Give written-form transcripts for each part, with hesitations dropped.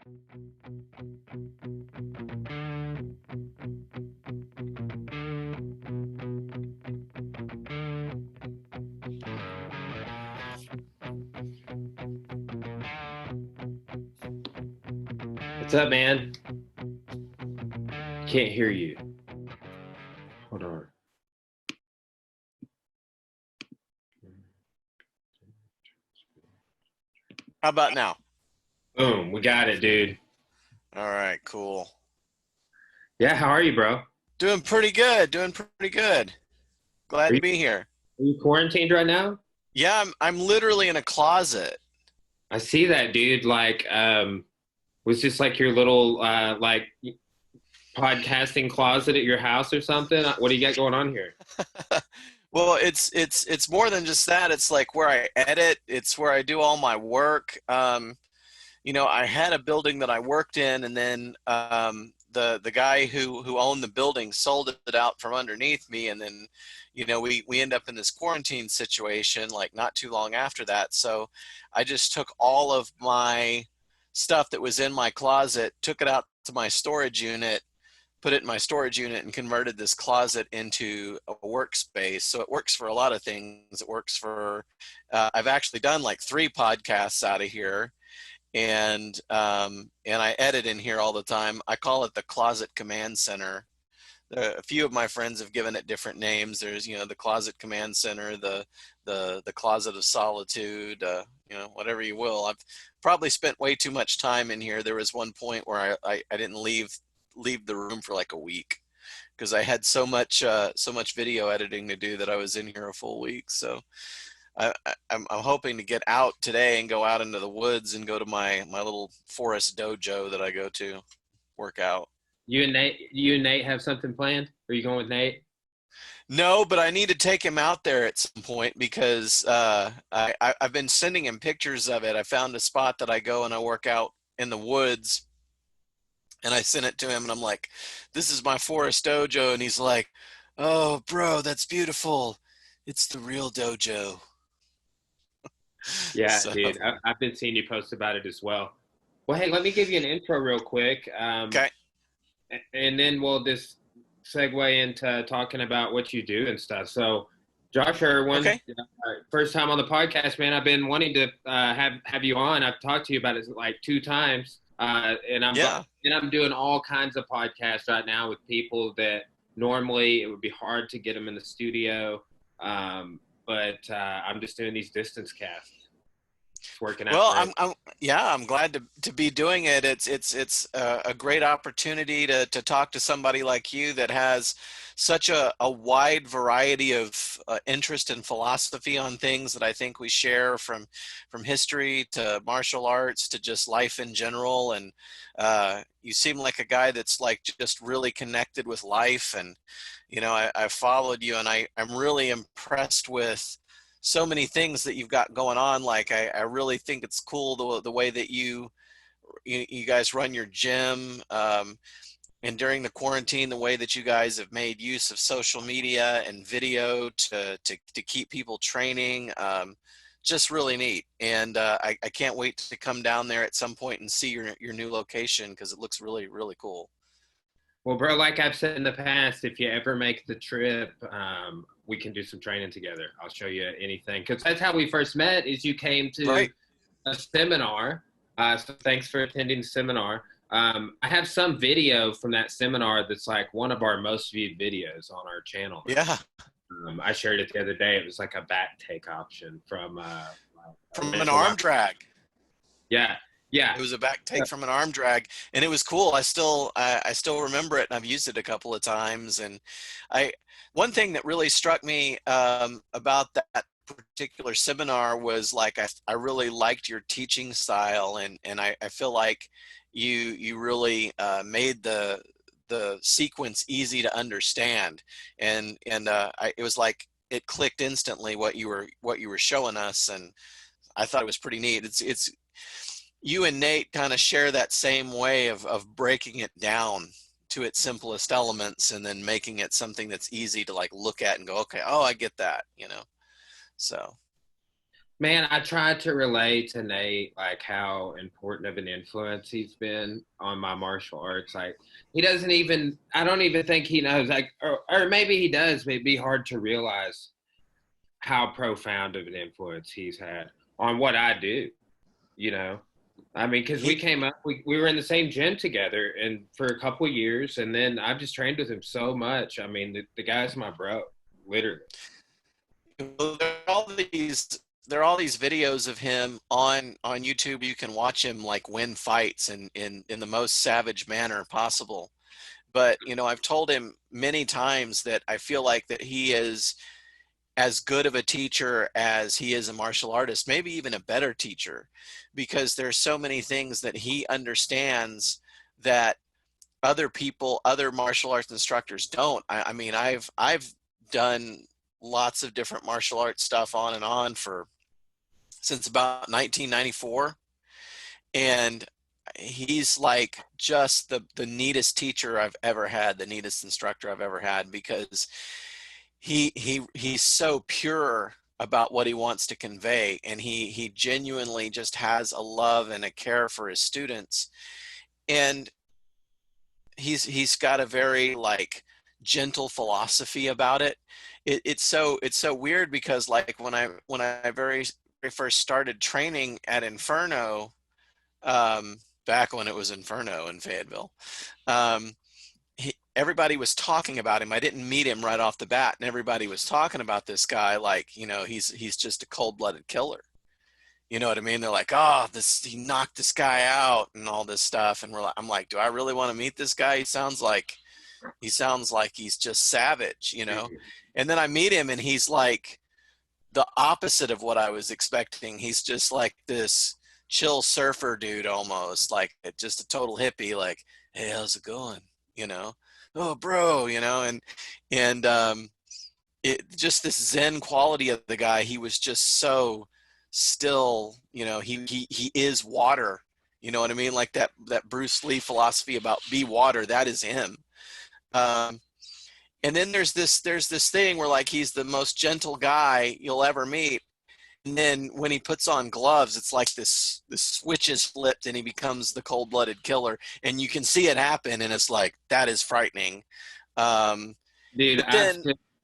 What's up, man? Can't hear you. Hold on. How about now? Boom, we got it, dude. All right, cool. Yeah, how are you, bro? Doing pretty good. Doing pretty good. Glad Are to you, be here. are you quarantined right now? Yeah, I'm literally in a closet. I see that, dude. Like, was this like your little like podcasting closet at your house or something? What do you got going on here? Well, it's more than just that. It's like where I edit. It's where I do all my work. I had a building that I worked in, and then the guy who owned the building sold it out from underneath me, and then we end up in this quarantine situation like not too long after that. So I just took all of my stuff that was in my closet, took it out to my storage unit, put it in my storage unit, and converted this closet into a workspace. So it works for a lot of things. It works for I've actually done like 3 podcasts out of here, and I edit in here all the time. I call it the Closet Command Center. A few of my friends have given it different names. There's the Closet Command Center, the Closet of Solitude, whatever you will. I've probably spent way too much time in here. There was one point where I didn't leave the room for like a week because I had so much video editing to do that I was in here a full week. So I'm hoping to get out today and go out into the woods and go to my little forest dojo that I go to work out. You and Nate have something planned? Are you going with Nate? No, but I need to take him out there at some point because I've been sending him pictures of it. I found a spot that I go and I work out in the woods, and I sent it to him, and I'm like, "This is my forest dojo," and he's like, "Oh, bro, that's beautiful. It's the real dojo." Yeah, So, dude. I've been seeing you post about it as well. Well, hey, let me give you an intro real quick, okay. and then we'll just segue into talking about what you do and stuff. So, Josh Irwin, Okay. first time on the podcast, man. I've been wanting to have you on. I've talked to you about it like 2 times, Yeah. and I'm doing all kinds of podcasts right now with people that normally it would be hard to get them in the studio, but I'm just doing these distance casts. It's working out Well, great. I'm glad to be doing it. It's a great opportunity to talk to somebody like you that has such a wide variety of interest and philosophy on things that I think we share, from history to martial arts to just life in general. And you seem like a guy that's like just really connected with life. And I followed you, and I'm really impressed with so many things that you've got going on. Like I really think it's cool the way that you guys run your gym, and during the quarantine, the way that you guys have made use of social media and video to keep people training. Just really neat, and I can't wait to come down there at some point and see your new location because it looks really, really cool. Well, bro, like I've said in the past, if you ever make the trip, we can do some training together. I'll show you anything. Because that's how we first met, is you came to Right. a seminar. So thanks for attending the seminar. I have some video from that seminar that's like one of our most viewed videos on our channel. Yeah. I shared it the other day. It was like a back take option from a From an mental arm lab. drag. Yeah, yeah. It was a back take from an arm drag, and it was cool. I still remember it, and I've used it a couple of times. And I one thing that really struck me about that particular seminar was like I really liked your teaching style, and I feel like you really made the sequence easy to understand, and it was like it clicked instantly what you were showing us, and I thought it was pretty neat. It's you and Nate kind of share that same way of breaking it down to its simplest elements and then making it something that's easy to like look at and go, okay, oh, I get that. So Man, I tried to relate to Nate like how important of an influence he's been on my martial arts. Like he doesn't even I don't even think he knows like or maybe he does, but it'd be hard to realize how profound of an influence he's had on what I do, you know. I mean, because we He, came up, we were in the same gym together and for a couple of years, and then I've just trained with him so much. I mean, the guy's my bro, literally. well, there are all these videos of him on YouTube. You can watch him like win fights in the most savage manner possible. But I've told him many times that I feel like that he is as good of a teacher as he is a martial artist, maybe even a better teacher, because there's so many things that he understands that other people, other martial arts instructors don't. I mean, I've done lots of different martial arts stuff on and on for since about 1994, and he's like just the neatest teacher I've ever had, the neatest instructor I've ever had, because he's so pure about what he wants to convey, and he genuinely just has a love and a care for his students, and he's got a very like gentle philosophy about it. It's so weird because like when I very first started training at Inferno, back when it was Inferno in Fayetteville, um, everybody was talking about him. I didn't meet him right off the bat, and everybody was talking about this guy like, he's just a cold-blooded killer. You know what I mean? They're like, oh, he knocked this guy out and all this stuff. And I'm like, do I really want to meet this guy? He sounds like he's just savage. And then I meet him and he's like the opposite of what I was expecting. He's just like this chill surfer dude, almost like just a total hippie. Like, hey, how's it going? You know, oh, bro, and it just this Zen quality of the guy. He was just so still. He is water. You know what I mean? Like that Bruce Lee philosophy about be water. That is him. Um, and then there's this thing where like he's the most gentle guy you'll ever meet, and then when he puts on gloves, it's like this switch is flipped and he becomes the cold-blooded killer, and you can see it happen, and it's like that is frightening. um, Dude, but then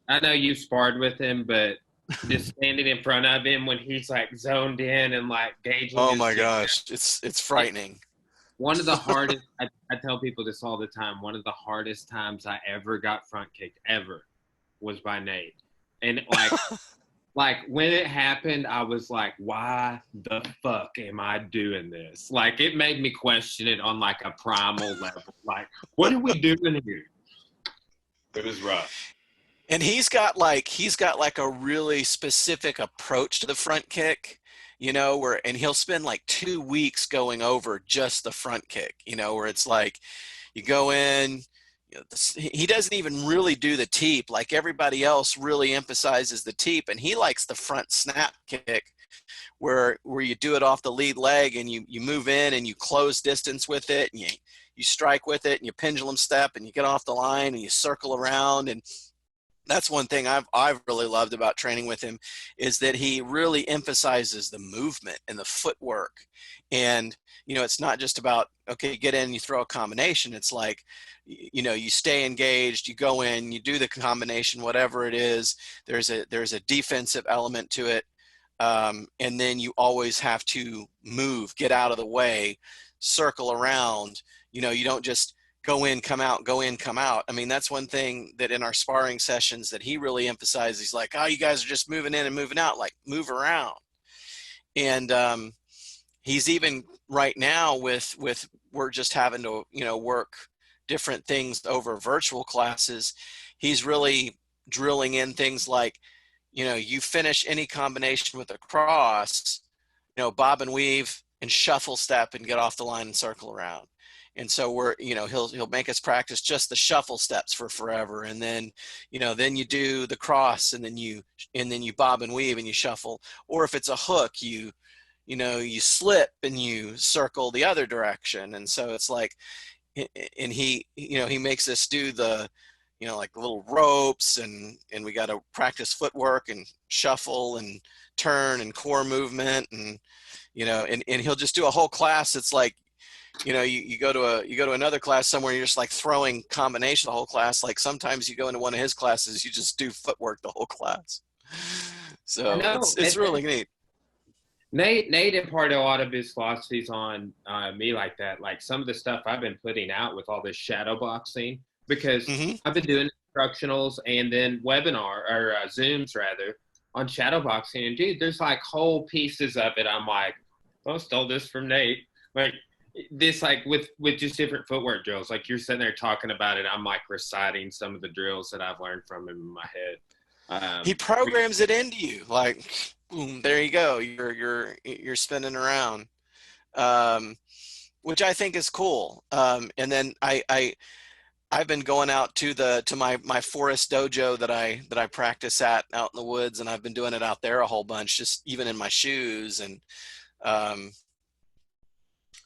I know you sparred with him, but just standing in front of him when he's like zoned in and like gauging oh his my jab. gosh, it's frightening. One of the hardest, I tell people this all the time, one of the hardest times I ever got front kicked ever was by Nate. And like when it happened, I was like, why the fuck am I doing this? Like it made me question it on like a primal level. Like, what are we doing here? It was rough. And he's got like a really specific approach to the front kick, and he'll spend like 2 weeks going over just the front kick, where it's like you go in, he doesn't even really do the teep. Like everybody else really emphasizes the teep, and he likes the front snap kick where you do it off the lead leg and you move in and you close distance with it, and you strike with it and you pendulum step and you get off the line and you circle around. And that's one thing I've really loved about training with him, is that he really emphasizes the movement and the footwork. And it's not just about, okay, you get in, you throw a combination. It's like, you stay engaged, you go in, you do the combination, whatever it is. There's a defensive element to it, and then you always have to move, get out of the way, circle around. You don't just go in, come out, go in, come out. I mean, that's one thing that in our sparring sessions that he really emphasizes. He's like, oh, you guys are just moving in and moving out, like move around. And he's even right now with we're just having to, work different things over virtual classes. He's really drilling in things like, you finish any combination with a cross, bob and weave and shuffle step and get off the line and circle around. And so he'll make us practice just the shuffle steps for forever. And then, then you do the cross, and then you bob and weave and you shuffle. Or if it's a hook, you slip and you circle the other direction. And so it's like, and he makes us do the, like little ropes, and we got to practice footwork and shuffle and turn and core movement, and and he'll just do a whole class. It's like, you go to another class somewhere, you're just like throwing combination the whole class. Like sometimes you go into one of his classes, you just do footwork the whole class. I So know. it's really neat. Nate imparted a lot of his philosophies on me like that. Like some of the stuff I've been putting out with all this shadow boxing, because I've been doing instructionals and then webinar or Zooms rather on shadow boxing. And dude, there's like whole pieces of it. I'm like, I stole this from Nate. Like this, like with just different footwork drills. Like you're sitting there talking about it. I'm like reciting some of the drills that I've learned from him in my head. He programs it into you, like, boom, there you go. You're spinning around, which I think is cool. And then I've been going out to my forest dojo that I practice at out in the woods, and I've been doing it out there a whole bunch, just even in my shoes. And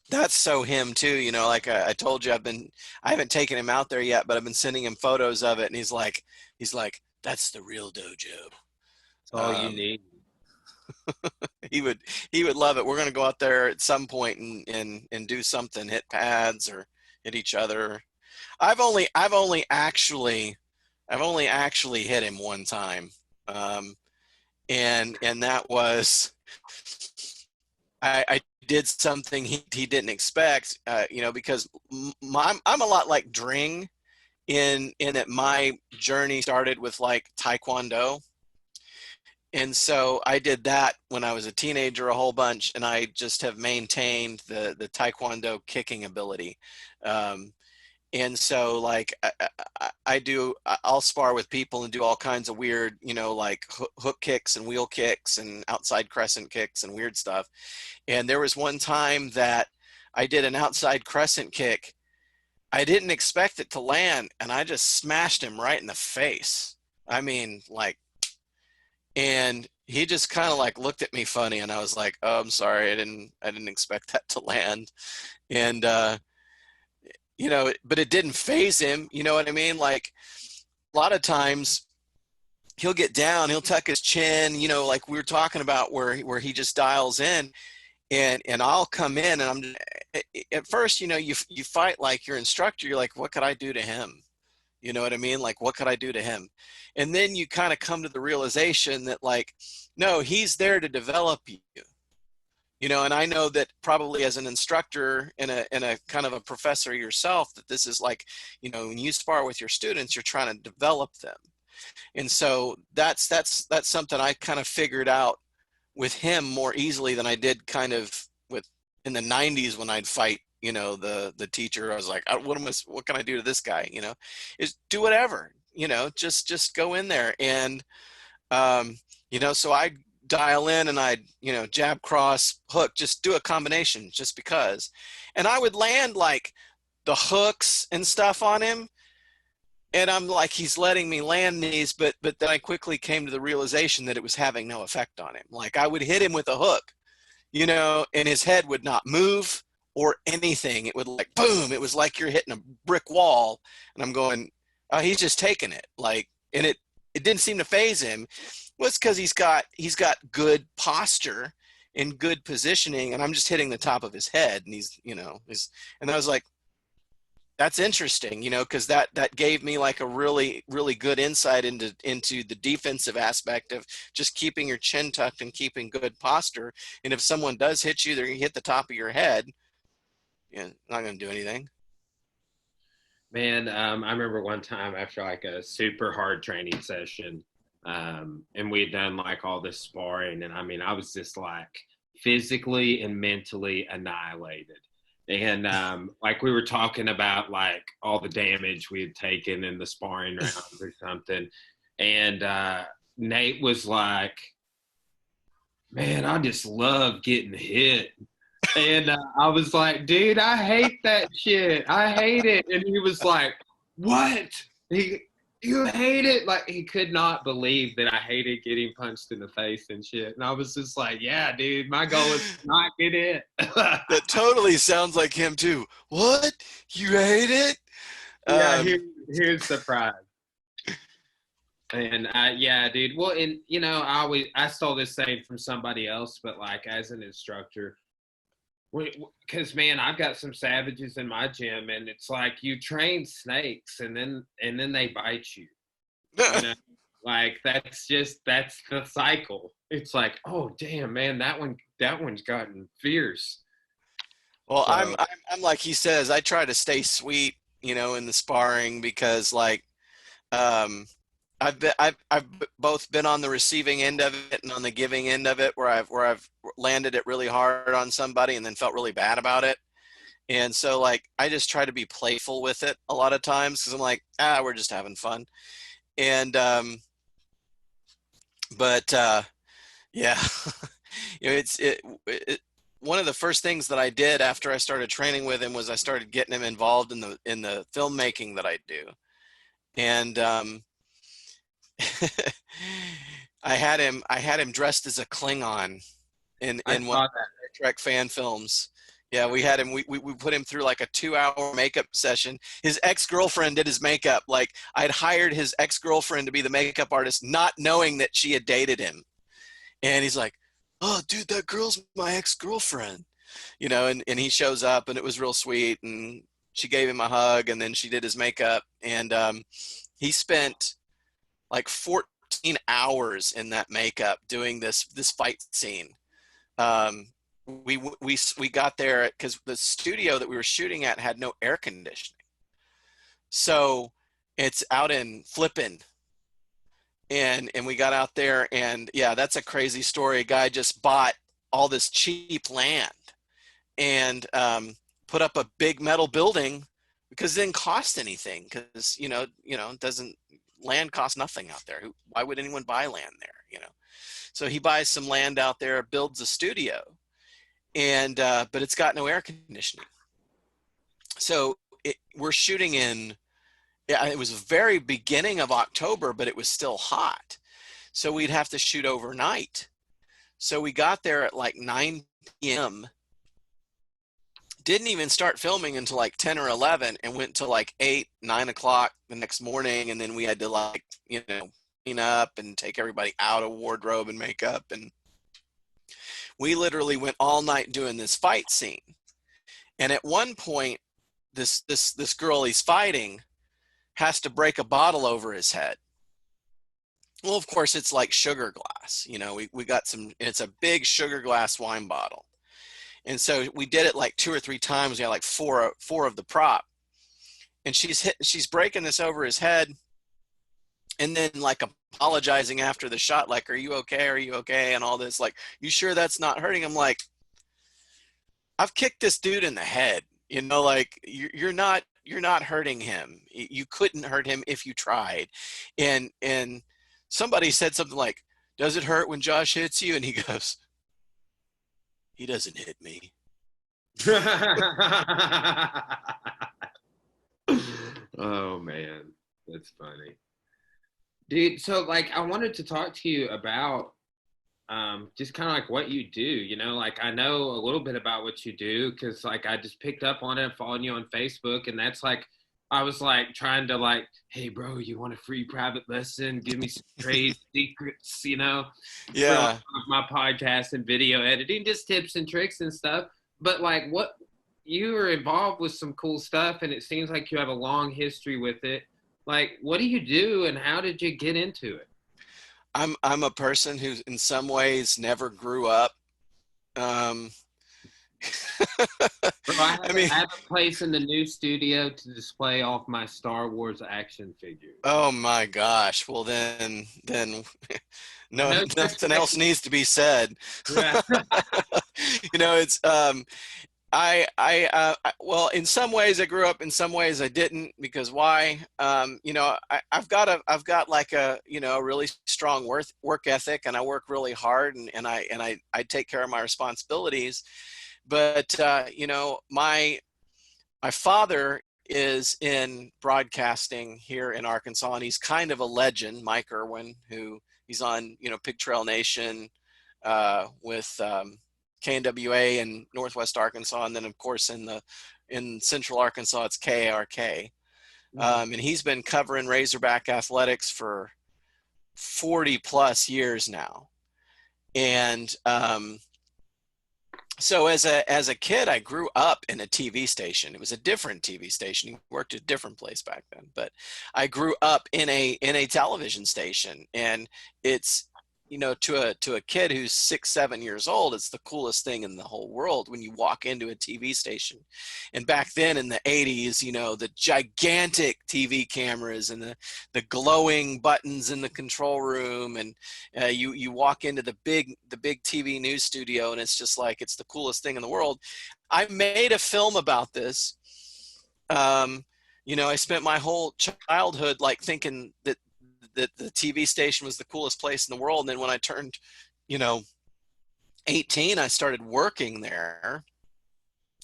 that's so him too, like I told you, I haven't taken him out there yet, but I've been sending him photos of it, and he's like, that's the real dojo. That's all you need. He would love it. We're going to go out there at some point and do something, hit pads or hit each other. I've only actually hit him one time. And that was, I did something he didn't expect, because I'm a lot like Dring in that my journey started with like Taekwondo. And so I did that when I was a teenager a whole bunch, and I just have maintained the Taekwondo kicking ability. And so like I'll spar with people and do all kinds of weird, like hook kicks and wheel kicks and outside crescent kicks and weird stuff. And there was one time that I did an outside crescent kick. I didn't expect it to land, and I just smashed him right in the face. I mean, like, and he just kind of like looked at me funny, and I was like, "Oh, I'm sorry, I didn't expect that to land." And but it didn't faze him. You know what I mean? Like a lot of times he'll get down, he'll tuck his chin, like we were talking about, where he just dials in, and I'll come in, and I'm at first, you fight like your instructor. You're like, what could I do to him? You know what I mean? Like, what could I do to him? And then you kind of come to the realization that, like, no, he's there to develop you. And I know that probably as an instructor and a kind of a professor yourself, that this is like, when you spar with your students, you're trying to develop them. And so that's something I kind of figured out with him more easily than I did kind of with in the 90s when I'd fight, the teacher. I was like, what can I do to this guy? Is do whatever, just go in there. And, so I dial in and I'd, jab, cross, hook, just do a combination just because. And I would land like the hooks and stuff on him. And I'm like, he's letting me land these, but then I quickly came to the realization that it was having no effect on him. Like I would hit him with a hook, and his head would not move or anything. It would like, boom. It was like you're hitting a brick wall. And I'm going, oh, he's just taking it. Like, and it didn't seem to faze him. Well, it's because he's got good posture and good positioning, and I'm just hitting the top of his head, and he's, and I was like, that's interesting, because that gave me like a really, really good insight into the defensive aspect of just keeping your chin tucked and keeping good posture. And if someone does hit you, they're going to hit the top of your head. Yeah, not going to do anything. Man, I remember one time after like a super hard training session, and we'd done like all this sparring, and I mean, I was just like physically and mentally annihilated. And like we were talking about like all the damage we had taken in the sparring rounds or something. And Nate was like, man, I just love getting hit. And I was like, dude, I hate that shit. I hate it. And he was like, what? You hate it? Like he could not believe that I hated getting punched in the face and shit. And I was just like, yeah, dude, my goal is to not get hit. That totally sounds like him too. What? You hate it? Yeah, here's the prize. And yeah, dude. Well, and you know, I stole this saying from somebody else, but like as an instructor, because man, I've got some savages in my gym, and it's like you train snakes, and then they bite you. You know, like that's the cycle. It's like, oh damn, man, that one's gotten fierce. Well, So I'm like he says, I try to stay sweet, you know, in the sparring because like um I've both been on the receiving end of it and on the giving end of it where I've landed it really hard on somebody and then felt really bad about it. And so like I just try to be playful with it a lot of times because I'm like, we're just having fun. And but yeah, you know, it one of the first things that I did after I started training with him was I started getting him involved in the filmmaking that I do. And I had him dressed as a Klingon I in one saw of that. the Star Trek fan films. Yeah, we had him. We put him through like a 2-hour makeup session. His ex-girlfriend did his makeup. Like I had hired his ex-girlfriend to be the makeup artist, not knowing that she had dated him. And he's like, "Oh, dude, that girl's my ex-girlfriend," you know. And he shows up, and it was real sweet. And she gave him a hug, and then she did his makeup. And he spent like 14 hours in that makeup doing this fight scene. Um, we got there because the studio that we were shooting at had no air conditioning, so it's out in Flippin, and we got out there, and yeah, that's a crazy story. A guy just bought all this cheap land and put up a big metal building because it didn't cost anything because it doesn't land costs nothing out there. Why would anyone buy land there? So he buys some land out there, builds a studio, and but it's got no air conditioning. So we're shooting in, yeah, it was the very beginning of October, but it was still hot. So we'd have to shoot overnight. So we got there at like 9 p.m. Didn't even start filming until like 10 or 11 and went to like 8, 9 o'clock the next morning. And then we had to like, clean up and take everybody out of wardrobe and makeup. And we literally went all night doing this fight scene. And at one point, this girl he's fighting has to break a bottle over his head. Well, of course, it's like sugar glass. We got it's a big sugar glass wine bottle. And so we did it like 2 or 3 times. We had like four of the prop. And she's breaking this over his head. And then like apologizing after the shot, like, "Are you okay? Are you okay?" And all this, like, "You sure that's not hurting?" I'm like, I've kicked this dude in the head, like you're not hurting him. You couldn't hurt him if you tried. And somebody said something like, "Does it hurt when Josh hits you?" And he goes, "He doesn't hit me." Oh man, that's funny, dude. So like, I wanted to talk to you about just kind of like what you do. Like I know a little bit about what you do because like I just picked up on it, following you on Facebook, and that's like I was like trying to like, "Hey bro, you want a free private lesson? Give me some trade secrets, for like Yeah. my podcast and video editing, just tips and tricks and stuff." But like, what you were involved with some cool stuff, and it seems like you have a long history with it. Like, what do you do, and how did you get into it? I'm a person who in some ways never grew up. Um, Bro, I mean, I have a place in the new studio to display all of my Star Wars action figures. oh my gosh. Well, then no, No nothing else needs to be said. yeah. It's well, in some ways I grew up, in some ways I didn't, because why? I've got like a really strong work ethic, and I work really hard, and I take care of my responsibilities. But my father is in broadcasting here in Arkansas, and he's kind of a legend, Mike Irwin, who he's on, Pig Trail Nation with KNWA in Northwest Arkansas, and then of course in Central Arkansas it's KARK. And he's been covering Razorback athletics for 40 plus years now. And so as a kid, I grew up in a TV station. It was a different TV station. He worked at a different place back then, but I grew up in a television station, and it's, you know, to a kid who's 6, 7 years old, it's the coolest thing in the whole world when you walk into a TV station. And back then in the 80s, you know, the gigantic TV cameras and the glowing buttons in the control room, and you walk into the big TV news studio, and it's just like, it's the coolest thing in the world. I made a film about this. You know, I spent my whole childhood like thinking that the TV station was the coolest place in the world. And then when I turned, you know, 18, I started working there,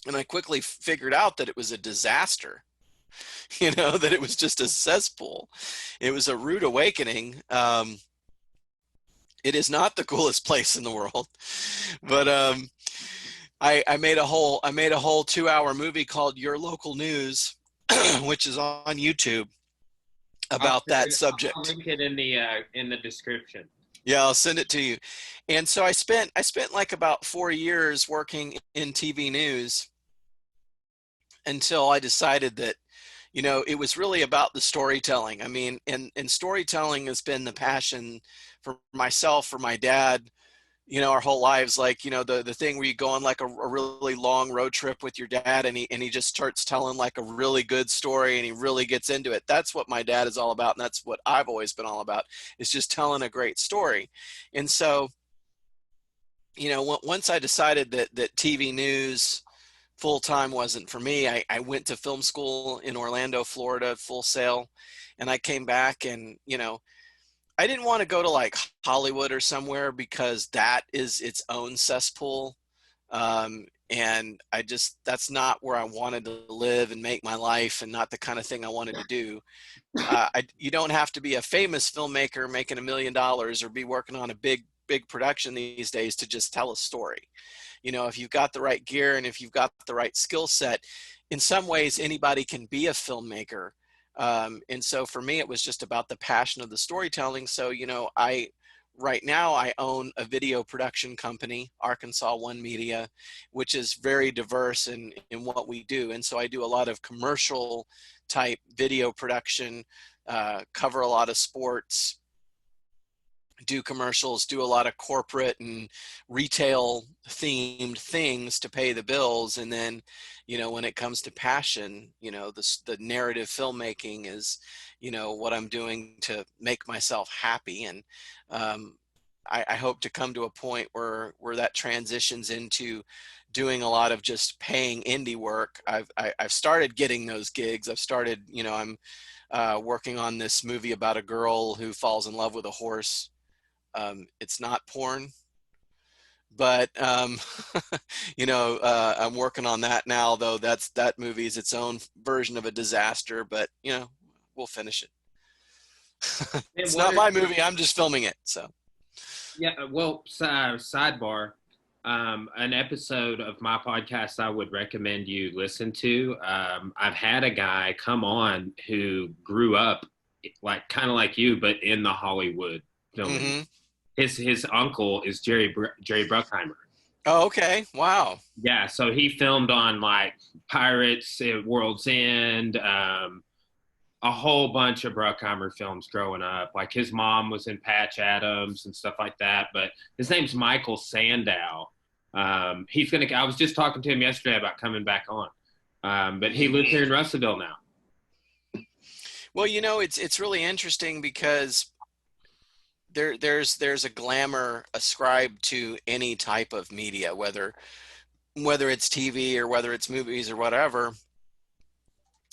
and I quickly figured out that it was a disaster, you know, that it was just a cesspool. It was a rude awakening. It is not the coolest place in the world, but I made a whole 2-hour movie called Your Local News, which is on YouTube, about that subject. I'll link it in the description. Yeah, I'll send it to you. And so I spent like about 4 years working in TV news until I decided that, you know, it was really about the storytelling. I mean, and storytelling has been the passion for myself, for my dad, you know, our whole lives. Like, you know, the thing where you go on like a really long road trip with your dad, and he just starts telling like a really good story, and he really gets into it. That's what my dad is all about, and that's what I've always been all about, is just telling a great story. And so, you know, once I decided that TV news full-time wasn't for me, I went to film school in Orlando, Florida, Full Sail, and I came back, and, you know, I didn't want to go to like Hollywood or somewhere, because that is its own cesspool. And that's not where I wanted to live and make my life, and not the kind of thing I wanted to do. You don't have to be a famous filmmaker making $1 million or be working on a big production these days to just tell a story. You know, if you've got the right gear and if you've got the right skill set, in some ways anybody can be a filmmaker. And so for me, it was just about the passion of the storytelling. So, you know, right now I own a video production company, Arkansas One Media, which is very diverse in what we do. And so I do a lot of commercial type video production, cover a lot of sports, do commercials, do a lot of corporate and retail themed things to pay the bills. And then, you know, when it comes to passion, you know, the narrative filmmaking is, you know, what I'm doing to make myself happy. And I hope to come to a point where that transitions into doing a lot of just paying indie work. I've started getting those gigs. I've started, you know, I'm working on this movie about a girl who falls in love with a horse. It's not porn, but you know, I'm working on that now, though. That movie is its own version of a disaster, but you know, we'll finish it. It's not my movie. I'm just filming it. So yeah, well, sidebar, an episode of my podcast I would recommend you listen to. I've had a guy come on who grew up like kind of like you, but in the Hollywood filming. Mm-hmm. His uncle is Jerry Bruckheimer. Oh, okay. Wow. Yeah, so he filmed on like Pirates at World's End, a whole bunch of Bruckheimer films growing up. Like his mom was in Patch Adams and stuff like that. But his name's Michael Sandow. I was just talking to him yesterday about coming back on. But he lives here in Russellville now. Well, you know, it's really interesting because there's a glamour ascribed to any type of media, whether it's TV or whether it's movies or whatever.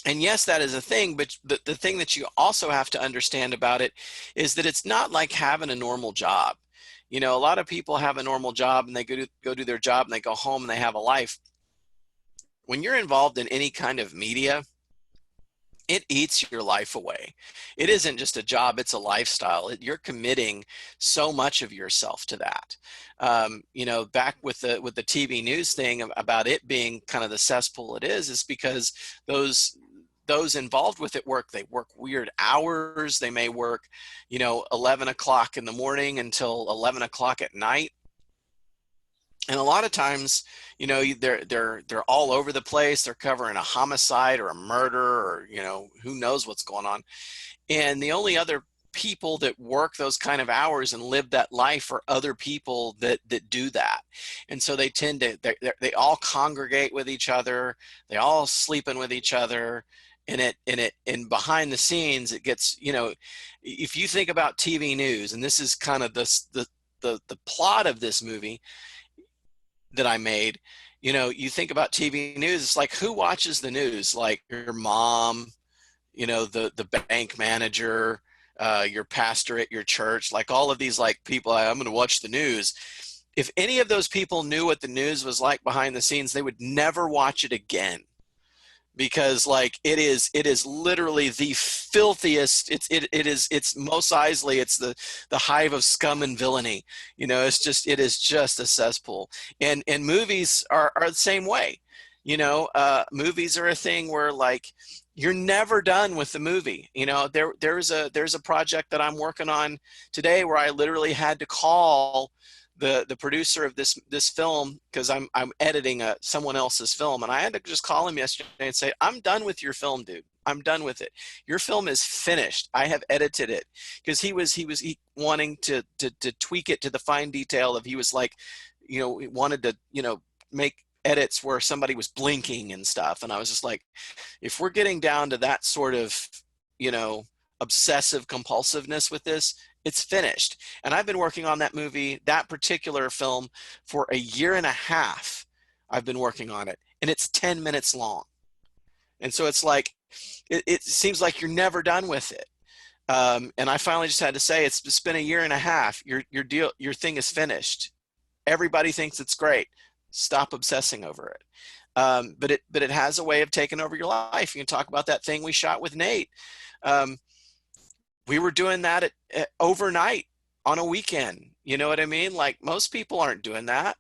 And yes, that is a thing, but the thing that you also have to understand about it is that it's not like having a normal job. You know, a lot of people have a normal job and they go do their job and they go home and they have a life. When you're involved in any kind of media, it eats your life away. It isn't just a job, it's a lifestyle. You're committing so much of yourself to that. You know, back with the TV news thing about it being kind of the cesspool it is because those involved with it work. They work weird hours. They may work, 11 o'clock in the morning until 11 o'clock at night. And a lot of times, they're all over the place. They're covering a homicide or a murder, or, who knows what's going on. And the only other people that work those kind of hours and live that life are other people that do that. And so they tend to, they all congregate with each other. They all sleeping with each other. And behind the scenes, it gets, if you think about TV news, and this is kind of the plot of this movie that I made, you think about TV news, it's like, who watches the news? Like your mom, the bank manager, your pastor at your church, like all of these like people, I'm going to watch the news. If any of those people knew what the news was like behind the scenes, they would never watch it again. Because like it is literally the filthiest. It's Mos Eisley. It's the hive of scum and villainy. It is just a cesspool. And movies are the same way. Movies are a thing where like you're never done with the movie. There's a project that I'm working on today where I literally had to call the producer of this film, because I'm editing someone else's film, and I had to just call him yesterday and say, I'm done with your film, dude. I'm done with it. Your film is finished. I have edited it. Because he wanting to tweak it to the fine detail of, he was like, he wanted to make edits where somebody was blinking and stuff, and I was just like, if we're getting down to that sort of obsessive compulsiveness with this, it's finished. And I've been working on that movie, that particular film, for a year and a half. I've been working on it, and it's 10 minutes long. And so it's like, it seems like you're never done with it. And I finally just had to say, it's been a year and a half. Your thing is finished. Everybody thinks it's great. Stop obsessing over it. But it has a way of taking over your life. You can talk about that thing we shot with Nate. We were doing that at overnight on a weekend. You know what I mean? Like, most people aren't doing that.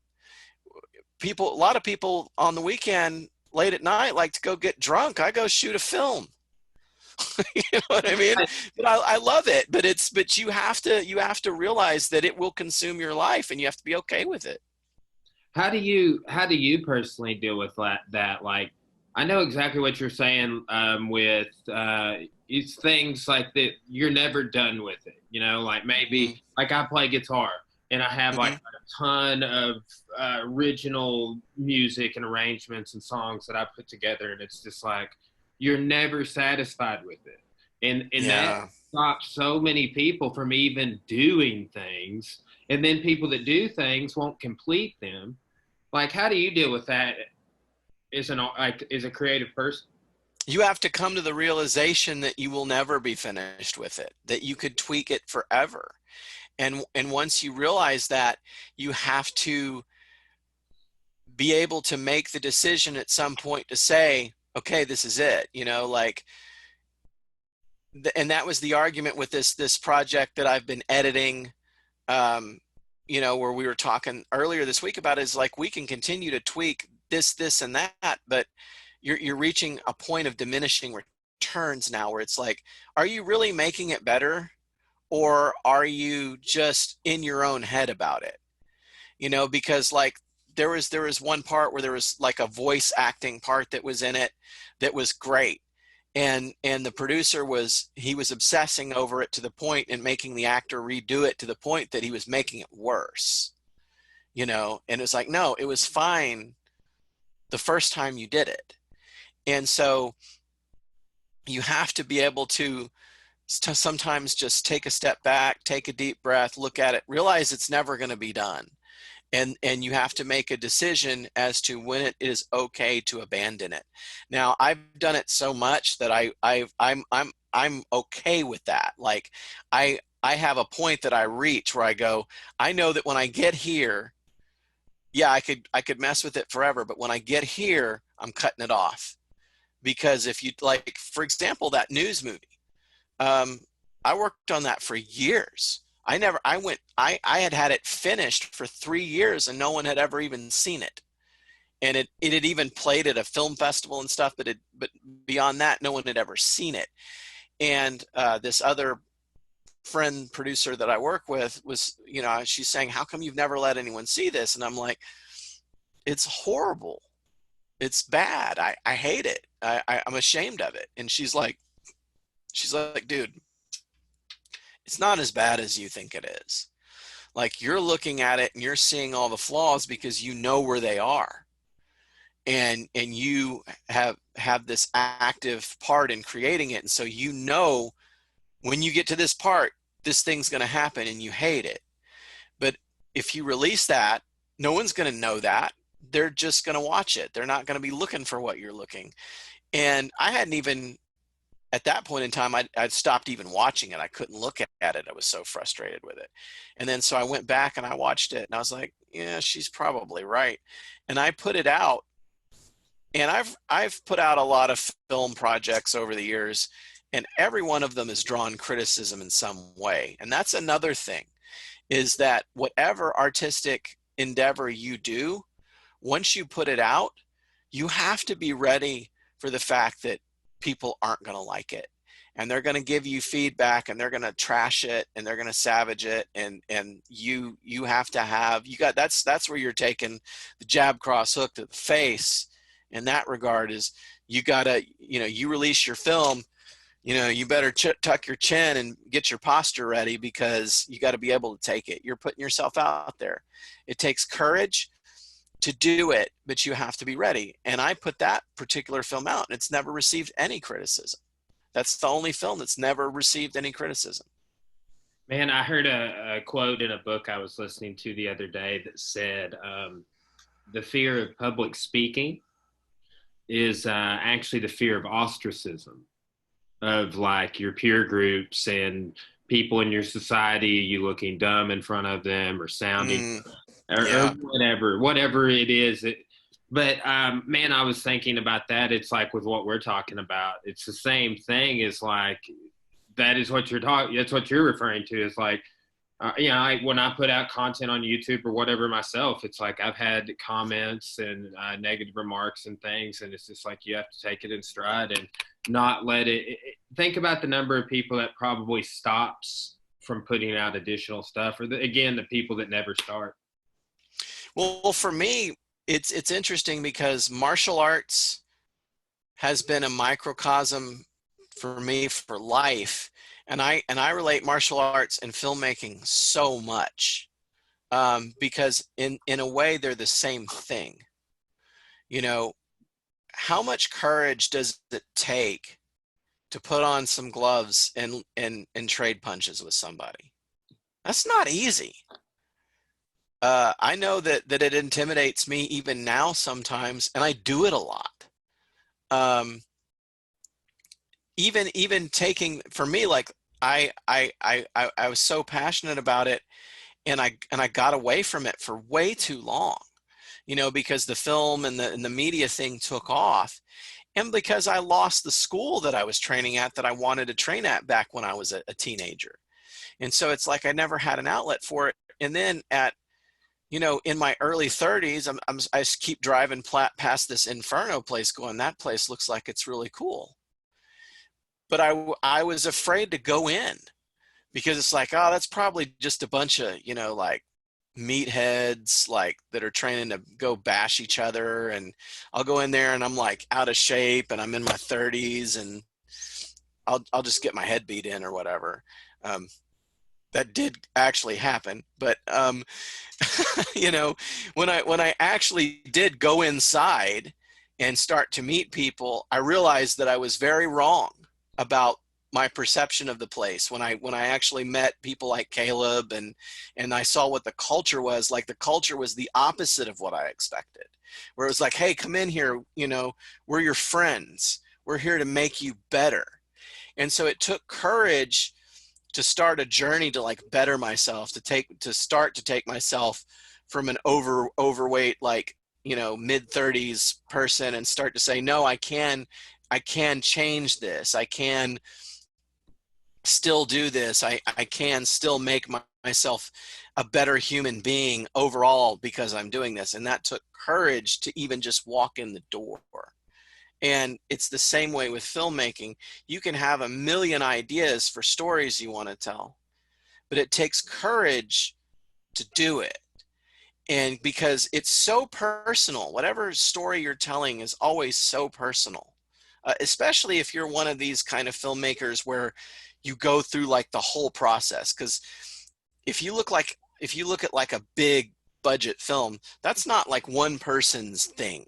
A lot of people on the weekend late at night like to go get drunk. I go shoot a film. You know what I mean? But I love it. But you have to realize that it will consume your life, and you have to be okay with it. How do you personally deal with that? Like, I know exactly what you're saying with it's things like that. You're never done with it. Like maybe like I play guitar and I have like a ton of original music and arrangements and songs that I put together, and it's just like you're never satisfied with it, and that stops so many people from even doing things. And then people that do things won't complete them. Like, how do you deal with that as a creative person? You have to come to the realization that you will never be finished with it, that you could tweak it forever. And once you realize that, you have to be able to make the decision at some point to say, okay, this is it, and that was the argument with this project that I've been editing, where we were talking earlier this week about, is like, we can continue to tweak this and that, but you're reaching a point of diminishing returns now, where it's like, are you really making it better, or are you just in your own head about it? Because like there was one part where there was like a voice acting part that was in it that was great, and the producer was obsessing over it to the point, and making the actor redo it to the point that he was making it worse, and it's like, no, it was fine the first time you did it. And so you have to be able to sometimes just take a step back, take a deep breath, look at it, realize it's never going to be done. And you have to make a decision as to when it is okay to abandon it. Now, I've done it so much that I'm okay with that. Like, I have a point that I reach where I go, I know that when I get here, yeah, I could mess with it forever, but when I get here, I'm cutting it off. Because if you, like, for example, that news movie, I worked on that for years. I had it finished for 3 years, and no one had ever even seen it. And it had even played at a film festival and stuff, but beyond that, no one had ever seen it. And this other friend producer that I work with was, she's saying, how come you've never let anyone see this? And I'm like, it's horrible. It's bad. I hate it. I'm ashamed of it. And she's like, dude, it's not as bad as you think it is. Like, you're looking at it and you're seeing all the flaws because you know where they are. And you have this active part in creating it. And so, when you get to this part, this thing's going to happen and you hate it. But if you release that, no one's going to know that. They're just going to watch it. They're not going to be looking for what you're looking. And I hadn't even, at that point in time, I'd stopped even watching it. I couldn't look at it. I was so frustrated with it. And then so I went back and I watched it and I was like, yeah, she's probably right. And I put it out. And I've put out a lot of film projects over the years, and every one of them has drawn criticism in some way. And that's another thing, is that whatever artistic endeavor you do, once you put it out, you have to be ready for the fact that people aren't going to like it. And they're going to give you feedback, and they're going to trash it, and they're going to savage it. And you have to have, that's where you're taking the jab cross hook to the face. In that regard, is you gotta, you release your film, you better tuck your chin and get your posture ready, because you got to be able to take it. You're putting yourself out there. It takes courage to do it, but you have to be ready. And I put that particular film out, and it's never received any criticism. That's the only film that's never received any criticism. Man, I heard a quote in a book I was listening to the other day that said, the fear of public speaking is actually the fear of ostracism, of like your peer groups and people in your society, you looking dumb in front of them or sounding or whatever it is. But man, I was thinking about that. It's like with what we're talking about, it's the same thing. It's like, that is what you're talking, that's what you're referring to. Is like, when I put out content on YouTube or whatever myself, it's like I've had comments and negative remarks and things, and it's just like you have to take it in stride and not let it. Think about the number of people that probably stops from putting out additional stuff, or again, the people that never start. Well, for me, it's interesting because martial arts has been a microcosm for me for life. And I relate martial arts and filmmaking so much, because in a way they're the same thing. How much courage does it take to put on some gloves and trade punches with somebody? That's not easy. I know that it intimidates me even now sometimes, and I do it a lot. Even taking, for me, like I was so passionate about it, and I got away from it for way too long, because the film and the media thing took off, and because I lost the school that I was training at that I wanted to train at back when I was a teenager. And so it's like I never had an outlet for it. And then in my early 30s, I just keep driving past this Inferno place going, that place looks like it's really cool. But I was afraid to go in, because it's like, oh, that's probably just a bunch of, like meatheads, like that are training to go bash each other. And I'll go in there and I'm like out of shape and I'm in my 30s and I'll just get my head beat in or whatever. That did actually happen. But, when I actually did go inside and start to meet people, I realized that I was very wrong about my perception of the place. When I actually met people like Caleb and I saw what the culture was, like the culture was the opposite of what I expected, where it was like, hey, come in here, we're your friends. We're here to make you better. And so it took courage to start a journey to like better myself, to start to take myself from an overweight, like, mid-30s person and start to say, no, I can change this. I can still do this. I can still make myself a better human being overall because I'm doing this. And that took courage to even just walk in the door. And it's the same way with filmmaking. You can have a million ideas for stories you want to tell, but it takes courage to do it. And because it's so personal, whatever story you're telling is always so personal, especially if you're one of these kind of filmmakers where you go through like the whole process. Because if you look at like a big budget film, that's not like one person's thing.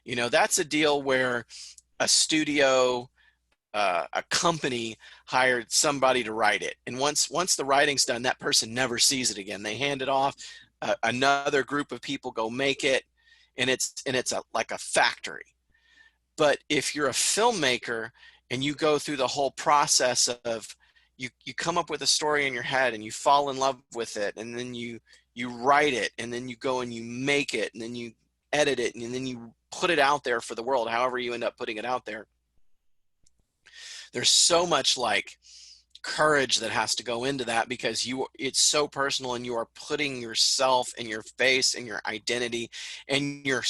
You know, that's a deal where a studio, a company hired somebody to write it. And once the writing's done, that person never sees it again. They hand it off. Another group of people go make it, and it's like a factory. But if you're a filmmaker and you go through the whole process of you come up with a story in your head and you fall in love with it, and then you write it, and then you go and you make it, and then you edit it, and then you put it out there for the world, however you end up putting it out there. There's so much like courage that has to go into that, because it's so personal, and you are putting yourself and your face and your identity and your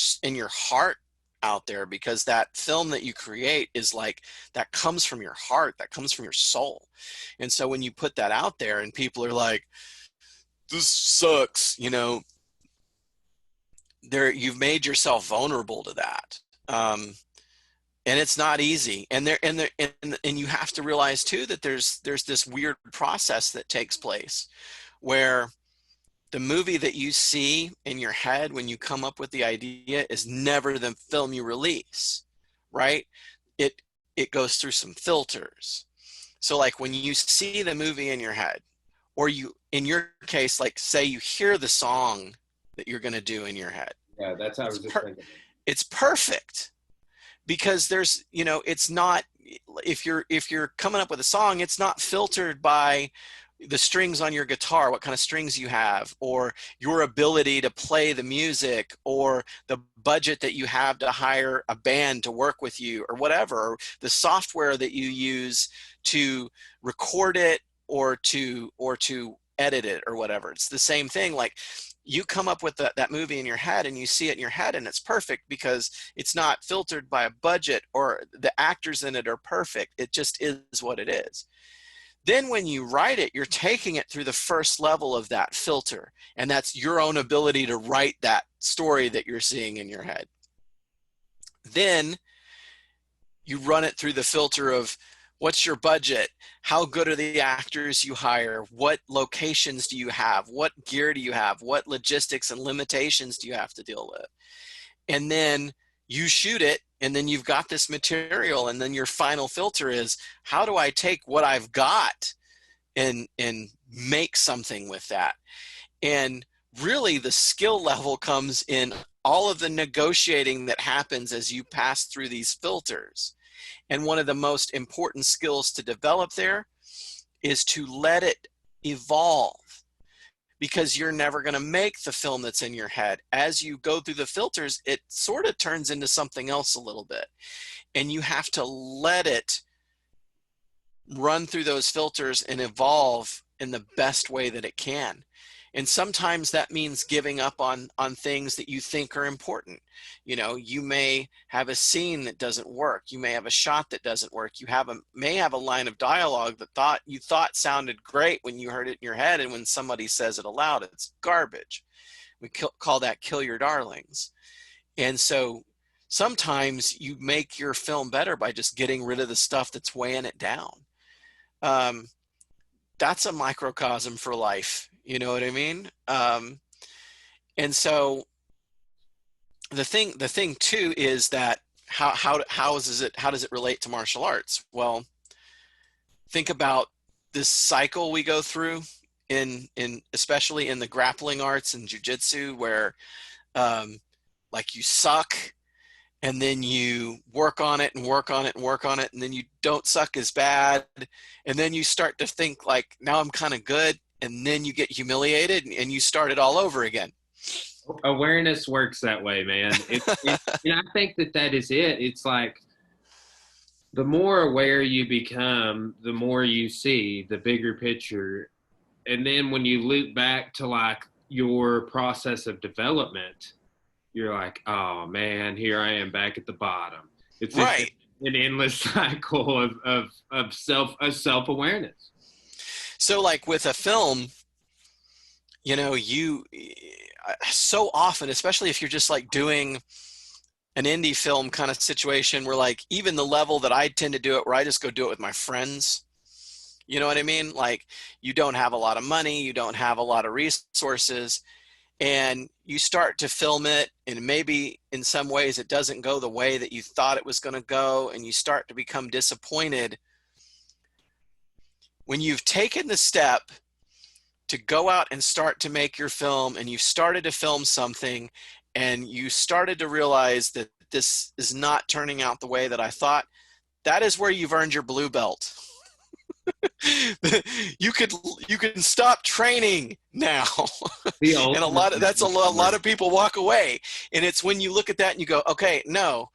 heart out there, because that film that you create is like, that comes from your heart, that comes from your soul. And so when you put that out there and people are like, this sucks, you know, you've made yourself vulnerable to that. And it's not easy. And you have to realize too that there's this weird process that takes place where the movie that you see in your head when you come up with the idea is never the film you release, right? It goes through some filters. So like when you see the movie in your head, or you, in your case, like say you hear the song that you're going to do in your head. Yeah, that's how I was just thinking. It's perfect. Because there's, you know, it's not, if you're coming up with a song, it's not filtered by the strings on your guitar, what kind of strings you have, or your ability to play the music, or the budget that you have to hire a band to work with you, or whatever, or the software that you use to record it or to edit it or whatever. It's the same thing. Like, you come up with that movie in your head, and you see it in your head, and it's perfect because it's not filtered by a budget, or the actors in it are perfect. It just is what it is. Then when you write it, you're taking it through the first level of that filter, and that's your own ability to write that story that you're seeing in your head. Then you run it through the filter of, what's your budget? How good are the actors you hire? What locations do you have? What gear do you have? What logistics and limitations do you have to deal with? And then you shoot it, and then you've got this material, and then your final filter is, how do I take what I've got and make something with that? And really the skill level comes in all of the negotiating that happens as you pass through these filters. And one of the most important skills to develop there is to let it evolve, because you're never going to make the film that's in your head. As you go through the filters, it sort of turns into something else a little bit. And you have to let it run through those filters and evolve in the best way that it can. And sometimes that means giving up on things that you think are important. You know, you may have a scene that doesn't work. You may have a shot that doesn't work. You may have a line of dialogue that you thought sounded great when you heard it in your head, and when somebody says it aloud, it's garbage. We call that kill your darlings. And so sometimes you make your film better by just getting rid of the stuff that's weighing it down. That's a microcosm for life. You know what I mean? And so the thing too is that how does it relate to martial arts? Well, think about this cycle we go through in especially in the grappling arts and jiu-jitsu, where like you suck, and then you work on it and work on it and work on it, and then you don't suck as bad, and then you start to think like, now I'm kind of good. And then you get humiliated, and you start it all over again. Awareness works that way, man. And I think that is it. It's like, The more aware you become, the more you see the bigger picture. And then when you loop back to like your process of development, you're like, oh man, here I am back at the bottom. It's just Right. an endless cycle of self awareness. So like with a film, you know, you so often, especially if you're just like doing an indie film kind of situation where like even the level that I tend to do it, where I just go do it with my friends, you know what I mean? Like you don't have a lot of money, you don't have a lot of resources, and you start to film it, and maybe in some ways it doesn't go the way that you thought it was going to go, and you start to become disappointed. When you've taken the step to go out and start to make your film, and you started to film something, and you started to realize that this is not turning out the way that I thought, that is where you've earned your blue belt. you can stop training now. The And ultimate. that's a lot of people walk away, and it's when you look at that and you go, okay, no,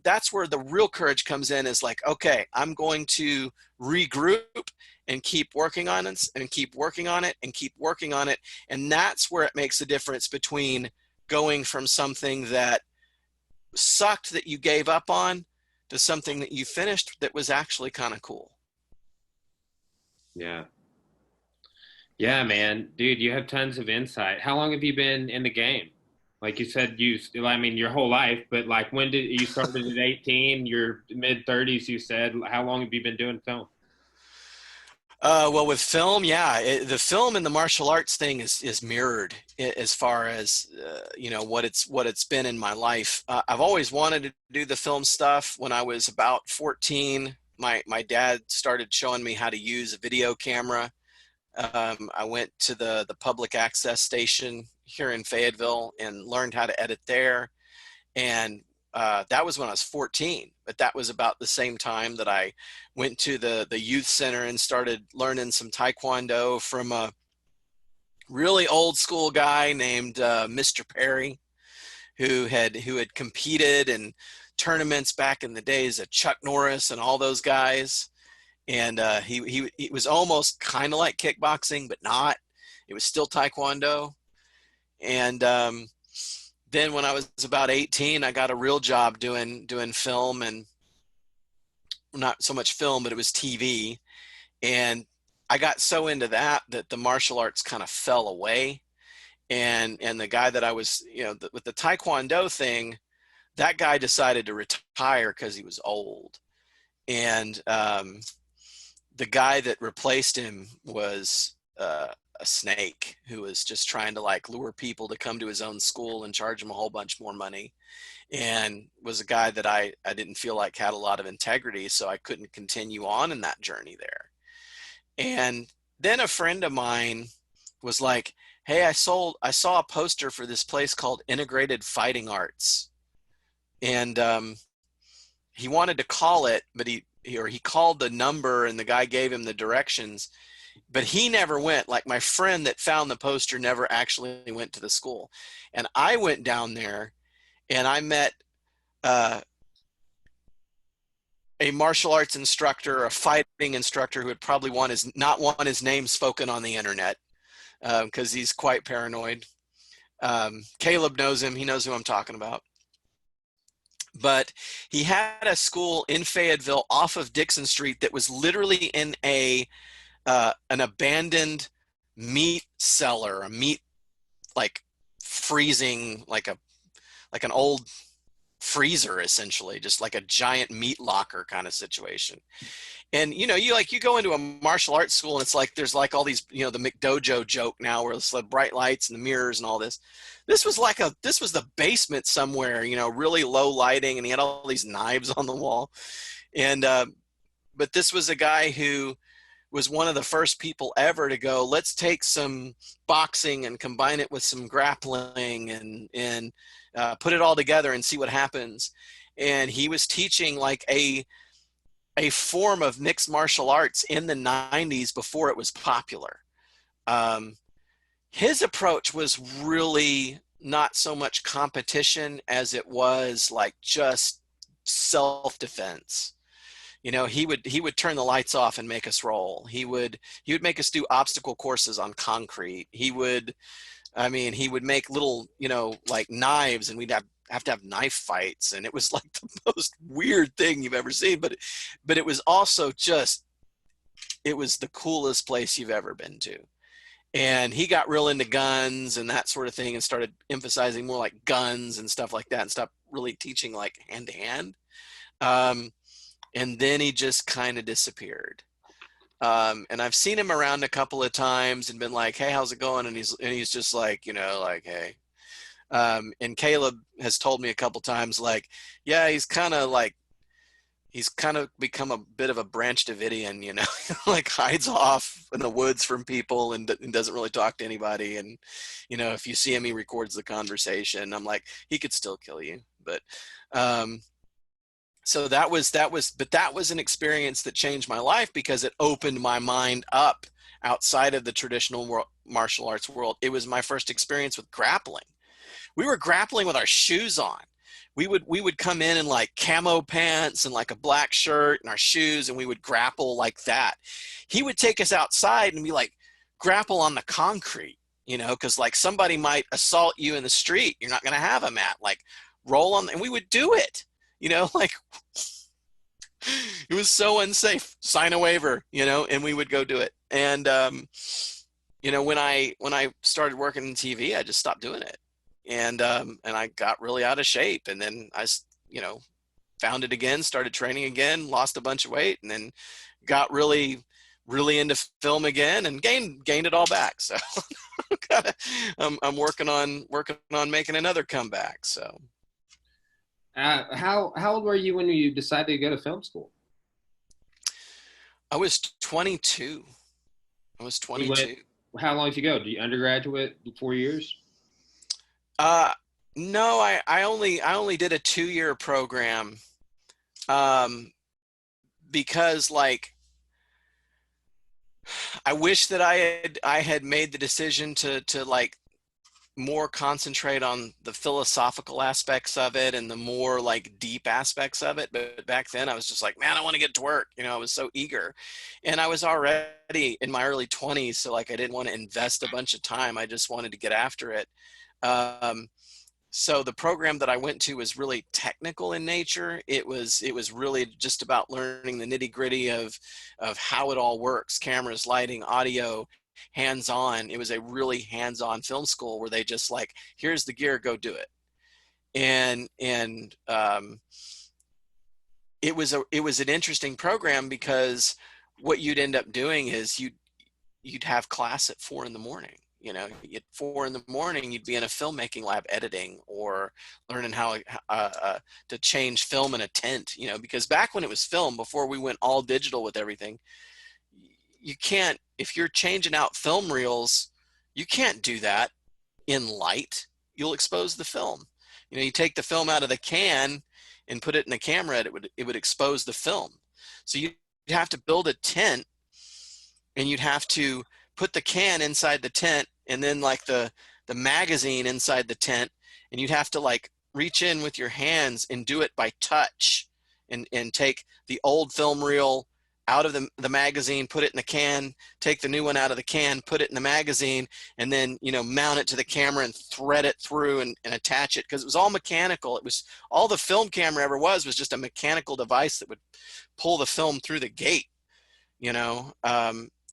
that's where the real courage comes in, is like, okay, I'm going to regroup and keep working on it and keep working on it and keep working on it. And that's where it makes a difference between going from something that sucked that you gave up on to something that you finished that was actually kind of cool. Yeah. Yeah, man. Dude, you have tons of insight. How long have you been in the game? Like you said, I mean, your whole life, but like when did you started at 18, your mid 30s, you said. How long have you been doing film? Well, with film, yeah, the film and the martial arts thing is mirrored as far as you know what it's been in my life. I've always wanted to do the film stuff. When I was about 14, my dad started showing me how to use a video camera. I went to the public access station here in Fayetteville and learned how to edit there. And that was when I was 14, but that was about the same time that I went to the youth center and started learning some Taekwondo from a really old school guy named Mr. Perry, who had competed in tournaments back in the days of Chuck Norris and all those guys. And he was almost kind of like kickboxing, but not. It was still Taekwondo. And then when I was about 18, I got a real job doing film, and not so much film, but it was TV. And I got so into that the martial arts kind of fell away. And the guy that I was, you know, with the Taekwondo thing, that guy decided to retire because he was old. And the guy that replaced him was a snake who was just trying to like lure people to come to his own school and charge him a whole bunch more money, and was a guy that I didn't feel like had a lot of integrity, so I couldn't continue on in that journey there. And then a friend of mine was like, hey, I saw a poster for this place called Integrated Fighting Arts, and he wanted to call it, but he called the number and the guy gave him the directions, but he never went. Like my friend that found the poster never actually went to the school. And I went down there and I met a martial arts instructor, a fighting instructor who would probably not want his name spoken on the internet because he's quite paranoid. Caleb knows him. He knows who I'm talking about. But he had a school in Fayetteville off of Dixon Street that was literally in an abandoned meat cellar, a meat like freezing, like an old freezer, essentially, just like a giant meat locker kind of situation. And you know, you go into a martial arts school and it's like there's like all these, you know, the McDojo joke now where it's the bright lights and the mirrors and all this. This was the basement somewhere, you know, really low lighting, and he had all these knives on the wall. And but this was a guy who was one of the first people ever to go, let's take some boxing and combine it with some grappling and put it all together and see what happens. And he was teaching like a form of mixed martial arts in the 90s before it was popular. His approach was really not so much competition as it was like just self-defense. he would turn the lights off and make us roll. He would make us do obstacle courses on concrete. He would make little, like knives, and we'd have to have knife fights, and it was like the most weird thing you've ever seen. But it was also just, it was the coolest place you've ever been to. And he got real into guns and that sort of thing, and started emphasizing more like guns and stuff like that, and stopped really teaching like hand to hand. And then he just kind of disappeared. And I've seen him around a couple of times and been like, "Hey, how's it going?" And he's just like, like, "Hey." And Caleb has told me a couple times, like, yeah, he's kind of become a bit of a Branch Davidian, like hides off in the woods from people and doesn't really talk to anybody. And, if you see him, he records the conversation. I'm like, he could still kill you. But, so that was an experience that changed my life, because it opened my mind up outside of the traditional martial arts world. It was my first experience with grappling. We were grappling with our shoes on. We would come in like camo pants and like a black shirt and our shoes, and we would grapple like that. He would take us outside and be like, grapple on the concrete, because like somebody might assault you in the street. You're not going to have a mat. Like roll on, and we would do it, like it was so unsafe. Sign a waiver, and we would go do it. And when I started working in TV, I just stopped doing it. And I got really out of shape, and then I found it again, started training again, lost a bunch of weight, and then got really into film again, and gained it all back. So I'm working on making another comeback. So how old were you when you decided to go to film school? I was 22. How long did you go? Do you undergraduate 4 years? No, I only did a 2-year program, because like, I wish that I had made the decision to like more concentrate on the philosophical aspects of it and the more like deep aspects of it. But back then I was just like, man, I want to get to work. I was so eager, and I was already in my early 20s. So like, I didn't want to invest a bunch of time. I just wanted to get after it. So the program that I went to was really technical in nature. It was really just about learning the nitty gritty of how it all works: cameras, lighting, audio, hands-on. It was a really hands-on film school where they just like, here's the gear, go do it. And it was an interesting program, because what you'd end up doing is you'd have class at 4 a.m. At 4 a.m, you'd be in a filmmaking lab editing or learning how to change film in a tent, because back when it was film, before we went all digital with everything, you can't, if you're changing out film reels, you can't do that in light. You'll expose the film. You take the film out of the can and put it in the camera, it would expose the film. So you'd have to build a tent, and you'd have to put the can inside the tent, and then like the magazine inside the tent, and you'd have to like reach in with your hands and do it by touch, and take the old film reel out of the magazine, put it in the can, take the new one out of the can, put it in the magazine, and then mount it to the camera and thread it through and attach it, because it was all mechanical. It was all the film camera ever was just a mechanical device that would pull the film through the gate,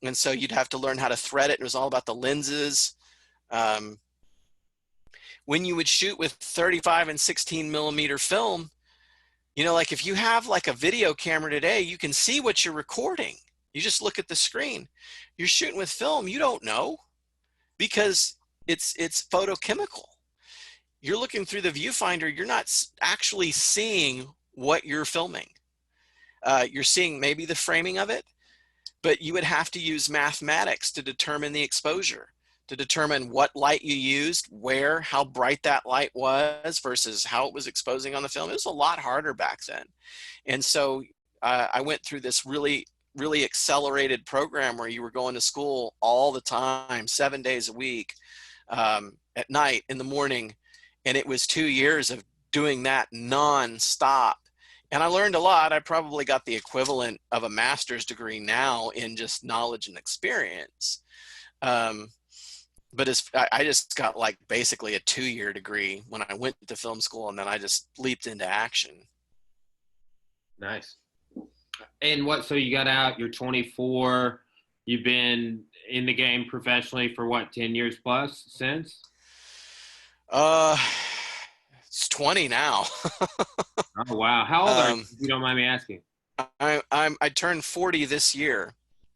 and so you'd have to learn how to thread it. It was all about the lenses. When you would shoot with 35 and 16 millimeter film, like if you have like a video camera today, you can see what you're recording. You just look at the screen. You're shooting with film, you don't know, because it's photochemical. You're looking through the viewfinder. You're not actually seeing what you're filming. You're seeing maybe the framing of it, but you would have to use mathematics to determine the exposure, to determine what light you used, where, how bright that light was versus how it was exposing on the film. It was a lot harder back then. And so I went through this really, really accelerated program where you were going to school all the time, 7 days a week, at night, in the morning. And it was 2 years of doing that nonstop. And I learned a lot. I probably got the equivalent of a master's degree now in just knowledge and experience. Um, but I just got like basically a 2-year degree when I went to film school, and then I just leaped into action. Nice. And so you got out, you're 24, you've been in the game professionally for what, 10 years plus since? Uh, it's 20 now. Oh, wow. How old are you, um, if you don't mind me asking? I turned 40 this year.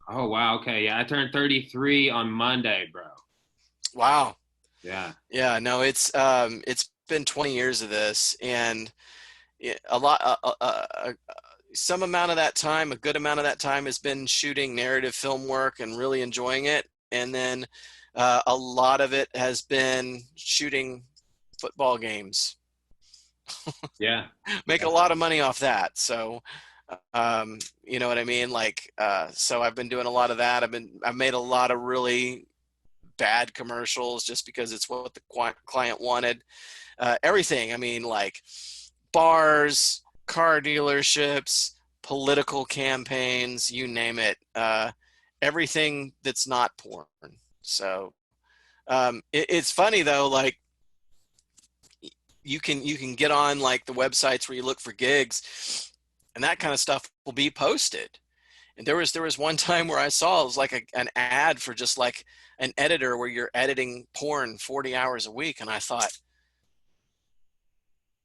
Oh, wow. Okay. Yeah. I turned 33 on Monday, bro. Wow. Yeah. Yeah, no, it's been 20 years of this, and a lot, some amount of that time, a good amount of that time has been shooting narrative film work and really enjoying it. And then a lot of it has been shooting football games. Yeah. Make a lot of money off that. So, you know what I mean? Like, so I've been doing a lot of that. I've made a lot of really bad commercials just because it's what the client wanted. Everything. I mean, like bars, car dealerships, political campaigns, you name it. Everything that's not porn. So it's funny though, like you can get on like the websites where you look for gigs, and that kind of stuff will be posted. And there was one time where I saw it was like an ad for just like an editor where you're editing porn 40 hours a week, and I thought,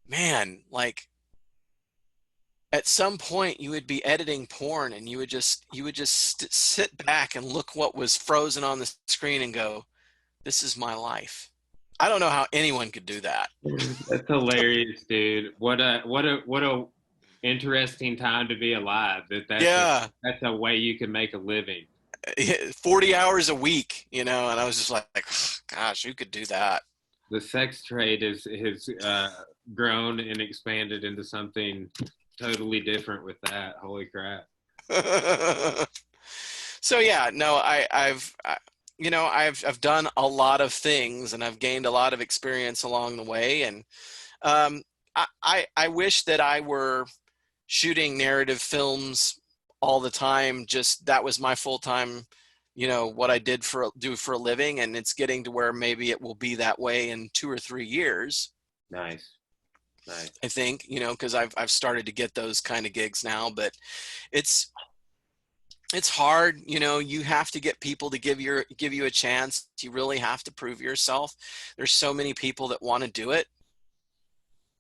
man, like at some point you would be editing porn and you would just sit back and look what was frozen on the screen and go, this is my life. I don't know how anyone could do that. That's hilarious, dude. What a interesting time to be alive. Yeah. That's a way you can make a living. 40 hours a week, and I was just like, gosh, who could do that? The sex trade has grown and expanded into something totally different with that. Holy crap. So yeah, no, I've done a lot of things, and I've gained a lot of experience along the way. And I wish that I were shooting narrative films all the time. Just that was my full time, what I do for a living. And it's getting to where maybe it will be that way in 2 or 3 years. Nice. I think, because I've started to get those kind of gigs now, but it's hard. You have to get people to give you a chance. You really have to prove yourself. There's so many people that want to do it.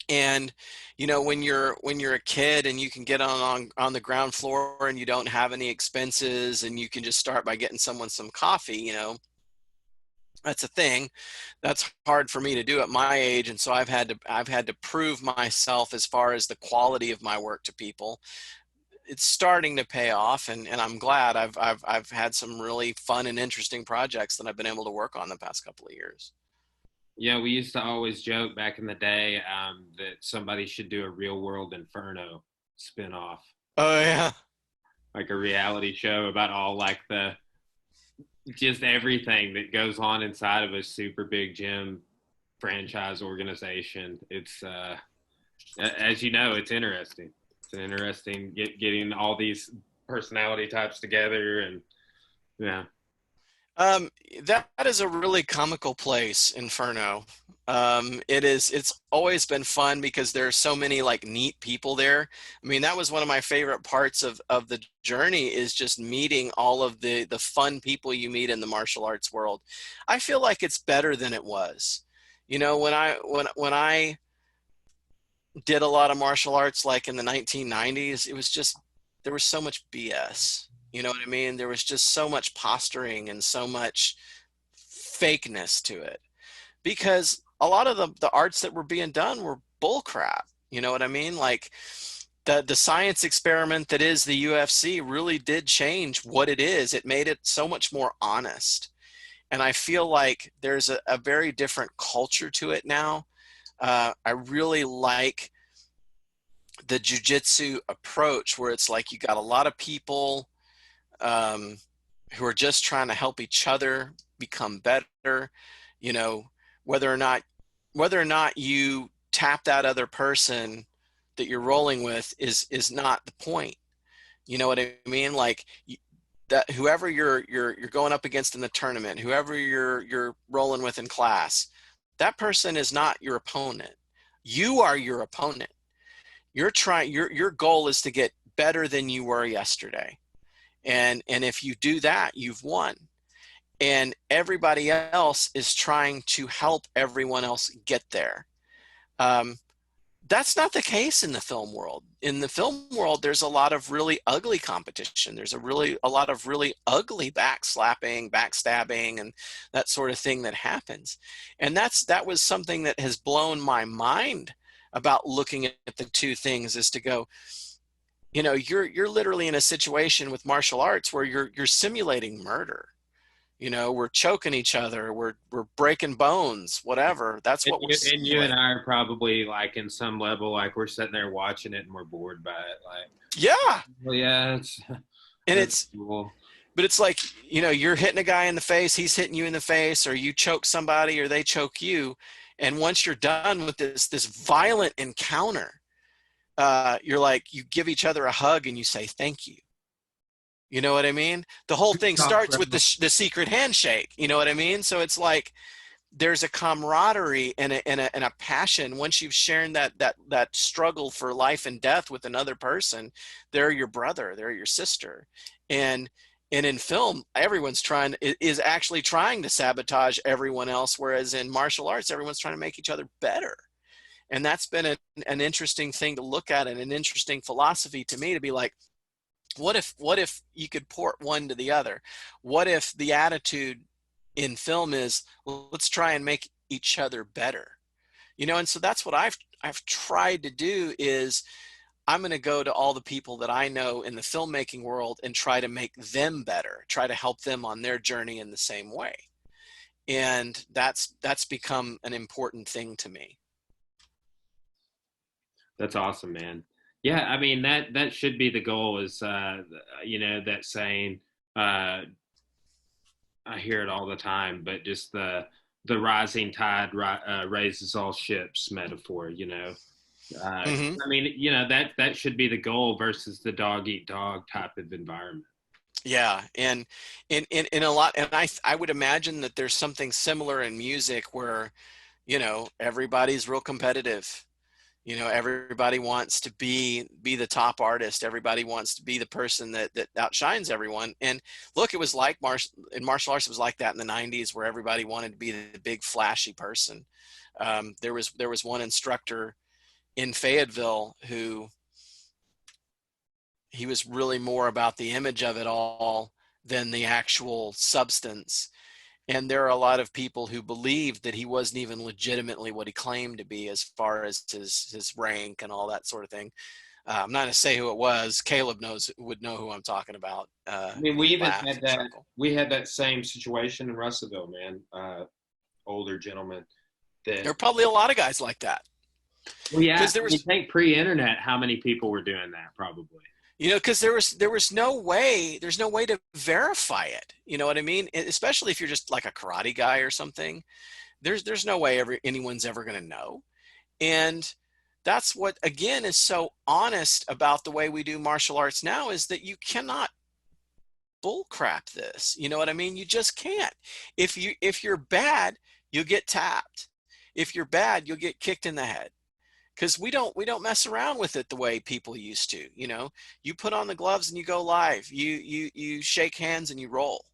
And, when you're a kid and you can get on the ground floor and you don't have any expenses and you can just start by getting someone some coffee, that's a thing. That's hard for me to do at my age. And so I've had to prove myself as far as the quality of my work to people. It's starting to pay off, and I'm glad. I've had some really fun and interesting projects that I've been able to work on the past couple of years. Yeah, we used to always joke back in the day that somebody should do a Real World Inferno spinoff. Oh yeah, like a reality show about all like just everything that goes on inside of a super big gym franchise organization. It's as you know, it's interesting. It's an interesting getting all these personality types together, and yeah. That is a really comical place, Inferno. It's always been fun because there are so many like neat people there. I mean, that was one of my favorite parts of the journey, is just meeting all of the fun people you meet in the martial arts world. I feel like it's better than it was. When I did a lot of martial arts like in the 1990s, it was just, there was so much BS. You know what I mean? There was just so much posturing and so much fakeness to it, because a lot of the arts that were being done were bull crap. You know what I mean? Like the science experiment that is the UFC really did change what it is. It made it so much more honest. And I feel like there's a very different culture to it now. I really like the jiu-jitsu approach, where it's like you got a lot of people who are just trying to help each other become better. Whether or not you tap that other person, that you're rolling with is not the point. You know what I mean? Like that whoever you're going up against in the tournament, whoever you're rolling with in class, that person is not your opponent. You are your opponent. Your goal is to get better than you were yesterday. And if you do that, you've won. And everybody else is trying to help everyone else get there. That's not the case in the film world. In the film world, there's a lot of really ugly competition. There's a lot of really ugly backslapping, backstabbing, and that sort of thing that happens. And that was something that has blown my mind about looking at the two things, is to go, you know, you're literally in a situation with martial arts where you're simulating murder. You know, we're choking each other, we're breaking bones, whatever. That's what we're And you and simulating. I are probably like in some level, like we're sitting there watching it and we're bored by it. Like, Yeah. well, yeah, And that's it's, cool. but it's like, you know, you're hitting a guy in the face, he's hitting you in the face, or you choke somebody or they choke you. And once you're done with this violent encounter, you're like, you give each other a hug and you say, thank you. You know what I mean? The whole thing starts with the secret handshake. You know what I mean? So it's like there's a camaraderie and a passion. Once you've shared that struggle for life and death with another person, they're your brother, they're your sister. And in film, everyone's is actually trying to sabotage everyone else, whereas in martial arts, everyone's trying to make each other better. And that's been an interesting thing to look at, and an interesting philosophy to me, to be like, what if you could port one to the other? What if the attitude in film is, let's try and make each other better? You know, and so that's what I've tried to do, is I'm going to go to all the people that I know in the filmmaking world and try to make them better, try to help them on their journey in the same way. And that's become an important thing to me. That's awesome, man. Yeah, I mean that should be the goal. Is you know, that saying. I hear it all the time, but just the rising tide raises all ships metaphor. You know, Mm-hmm. I mean, you know, that should be the goal versus the dog eat dog type of environment. Yeah, and in a lot, and I would imagine that there's something similar in music where, you know, everybody's real competitive. You know, everybody wants to be the top artist. Everybody wants to be the person that outshines everyone. And look, it was like in martial arts, it was like that in the 90s, where everybody wanted to be the big flashy person. There was one instructor in Fayetteville who, he was really more about the image of it all than the actual substance. And there are a lot of people who believed that he wasn't even legitimately what he claimed to be, as far as his rank and all that sort of thing. I'm not going to say who it was. Caleb would know who I'm talking about. I mean, He laughed and chuckled. we had that same situation in Russellville, man. Older gentleman There that. are probably a lot of guys like that. Well, yeah. Because there You was, think pre-internet, how many people were doing that? Probably. you know, because there was no way, there's no way to verify it. You know what I mean? Especially if you're just like a karate guy or something. There's no way anyone's ever going to know. And that's what, again, is so honest about the way we do martial arts now, is that you cannot bullcrap this. You know what I mean? You just can't. If you're bad, you'll get tapped. If you're bad, you'll get kicked in the head. Because we don't mess around with it the way people used to. You know, you put on the gloves and you go live. You shake hands and you roll.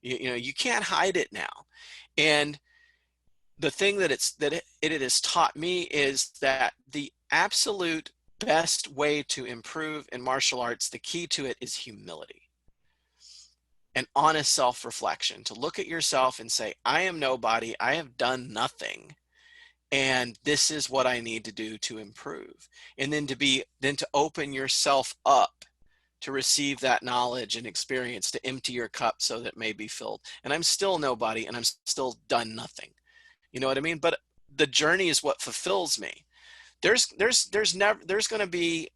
You know, you can't hide it now. And the thing that it has taught me is that the absolute best way to improve in martial arts, the key to it, is humility and honest self-reflection. To look at yourself and say, I am nobody, I have done nothing, and this is what I need to do to improve. And then to open yourself up to receive that knowledge and experience, to empty your cup so that it may be filled. And I'm still nobody, and I'm still done nothing. You know what I mean? But the journey is what fulfills me. There's going to be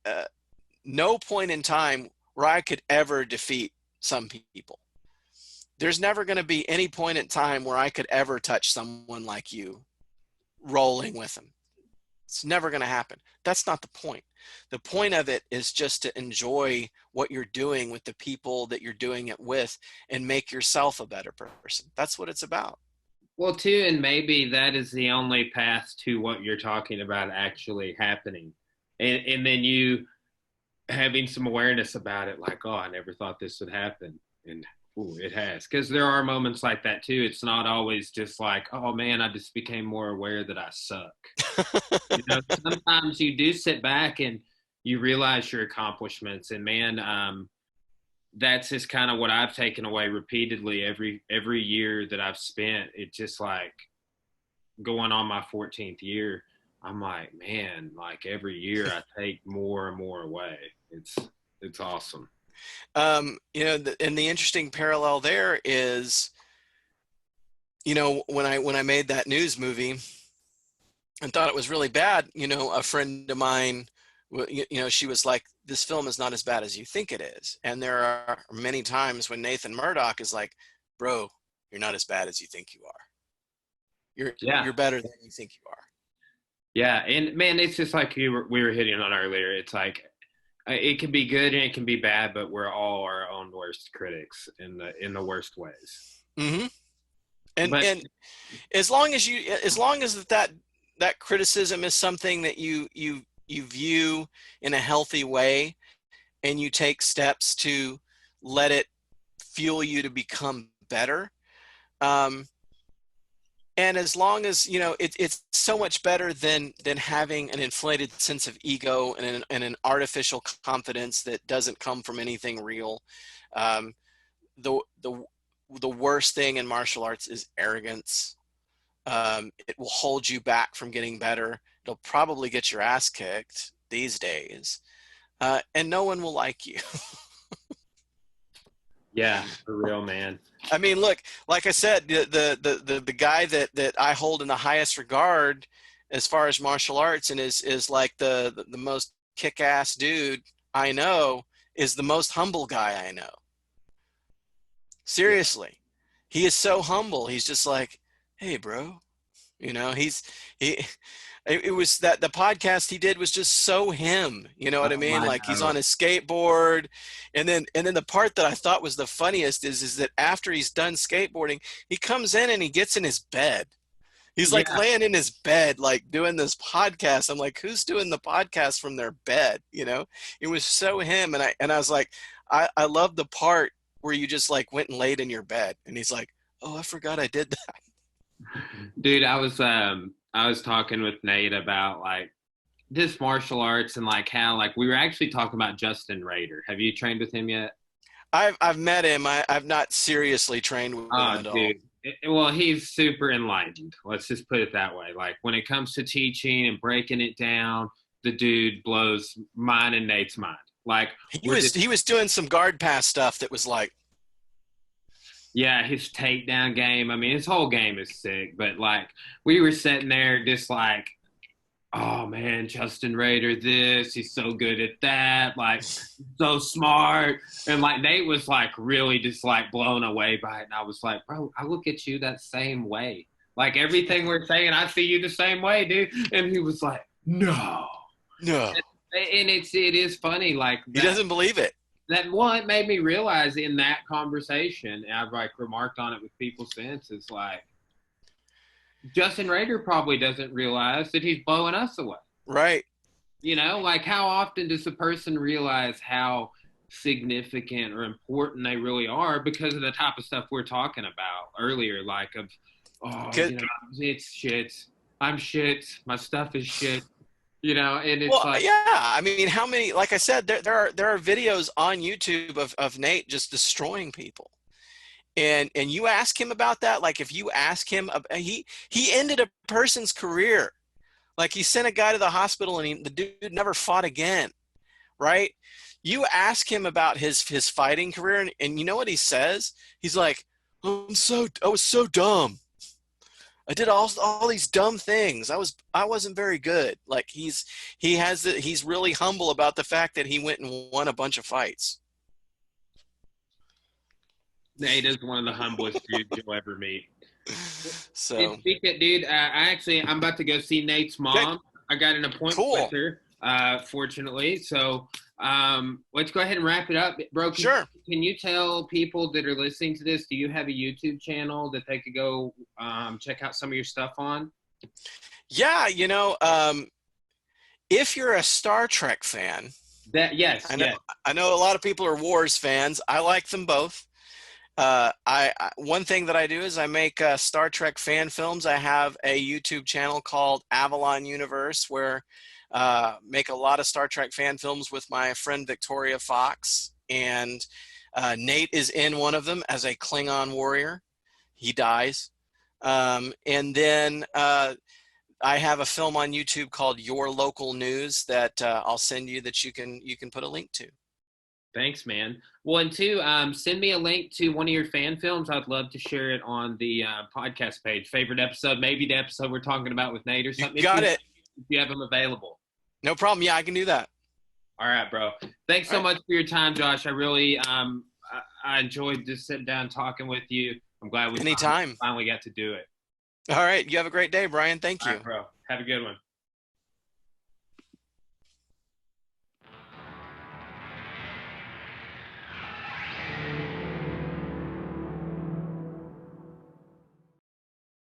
no point in time where I could ever defeat some people. There's never going to be any point in time where I could ever touch someone like you, rolling with them. It's never going to happen. That's not the point. The point of it is just to enjoy what you're doing with the people that you're doing it with and make yourself a better person. That's what it's about. Well, too, and maybe that is the only path to what you're talking about actually happening. And then you having some awareness about it, like, oh, I never thought this would happen. And ooh, it has. Because there are moments like that, too. It's not always just like, oh, man, I just became more aware that I suck. Sometimes you do sit back and you realize your accomplishments. And, man, that's just kind of what I've taken away repeatedly every year that I've spent. It's just like going on my 14th year. I'm like, man, like every year I take more and more away. It's awesome. And the interesting parallel there is, when I made that news movie and thought it was really bad, a friend of mine, she was like, this film is not as bad as you think it is. And there are many times when Nathan Murdoch is like, bro, you're not as bad as you think you are. You're better than you think you are. Yeah. And man, it's just like we were hitting on earlier. It's like, it can be good and it can be bad, but we're all our own worst critics in the worst ways. Mm-hmm. And as long as that criticism is something that you view in a healthy way, and you take steps to let it fuel you to become better. And as long as, it's so much better than having an inflated sense of ego and an artificial confidence that doesn't come from anything real. The worst thing in martial arts is arrogance. It will hold you back from getting better. It'll probably get your ass kicked these days. And no one will like you. Yeah, for real, man. I mean, look, like I said, the guy that I hold in the highest regard as far as martial arts and is like the most kick-ass dude I know is the most humble guy I know. Seriously. He is so humble. He's just like, hey, bro. It was that the podcast he did was just so him, you know what I mean? Like he's on his skateboard. And then the part that I thought was the funniest is that after he's done skateboarding, he comes in and he gets in his bed. He's like laying in his bed, like doing this podcast. I'm like, who's doing the podcast from their bed? It was so him. And I was like, I love the part where you just like went and laid in your bed. And he's like, oh, I forgot I did that. Dude, I was talking with Nate about like this martial arts and like how like we were actually talking about Justin Rader. Have you trained with him yet? I've met him. I've not seriously trained with him at all. Well, he's super enlightened. Let's just put it that way. Like when it comes to teaching and breaking it down, the dude blows mine and Nate's mind. Like he was doing some guard pass stuff that was like, yeah, his takedown game. I mean, his whole game is sick. But, like, we were sitting there just like, oh, man, Justin Rader this. He's so good at that. Like, so smart. And, like, Nate was, like, really just, like, blown away by it. And I was like, bro, I look at you that same way. Like, everything we're saying, I see you the same way, dude. And he was like, no. And it is funny. Like, he doesn't believe it. It made me realize in that conversation, and I've like remarked on it with people since, is like Justin Rader probably doesn't realize that he's blowing us away. Right. Like how often does a person realize how significant or important they really are because of the type of stuff we're talking about earlier, like it's shit. I'm shit. My stuff is shit. And it's I mean, how many, like I said, there are videos on YouTube of Nate just destroying people. And you ask him about that. Like if you ask him, he ended a person's career. Like he sent a guy to the hospital and the dude never fought again. Right. You ask him about his fighting career and you know what he says? He's like, I was so dumb. I did all these dumb things. I wasn't very good. Like he's really humble about the fact that he went and won a bunch of fights. Nate is one of the humblest dudes you'll ever meet. So, dude, I'm about to go see Nate's mom. Okay. I got an appointment with her. fortunately. So let's go ahead and wrap it up. Bro, Sure. Can you tell people that are listening to this, do you have a YouTube channel that they could go check out some of your stuff on? Yeah, if you're a Star Trek fan, Yes. I know a lot of people are Wars fans. I like them both. One thing that I do is I make Star Trek fan films. I have a YouTube channel called Avalon Universe where make a lot of Star Trek fan films with my friend Victoria Fox, and Nate is in one of them as a Klingon warrior. He dies, and then I have a film on YouTube called Your Local News that I'll send you that you can put a link to. Thanks, man. Well, and two, send me a link to one of your fan films. I'd love to share it on the podcast page. Favorite episode, maybe the episode we're talking about with Nate or something. You got it. If you have them available. No problem. Yeah, I can do that. All right, bro. Thanks so much for your time, Josh. I really I enjoyed just sitting down talking with you. I'm glad we finally got to do it. All right. You have a great day, Brian. Thank you. All right, bro. Have a good one.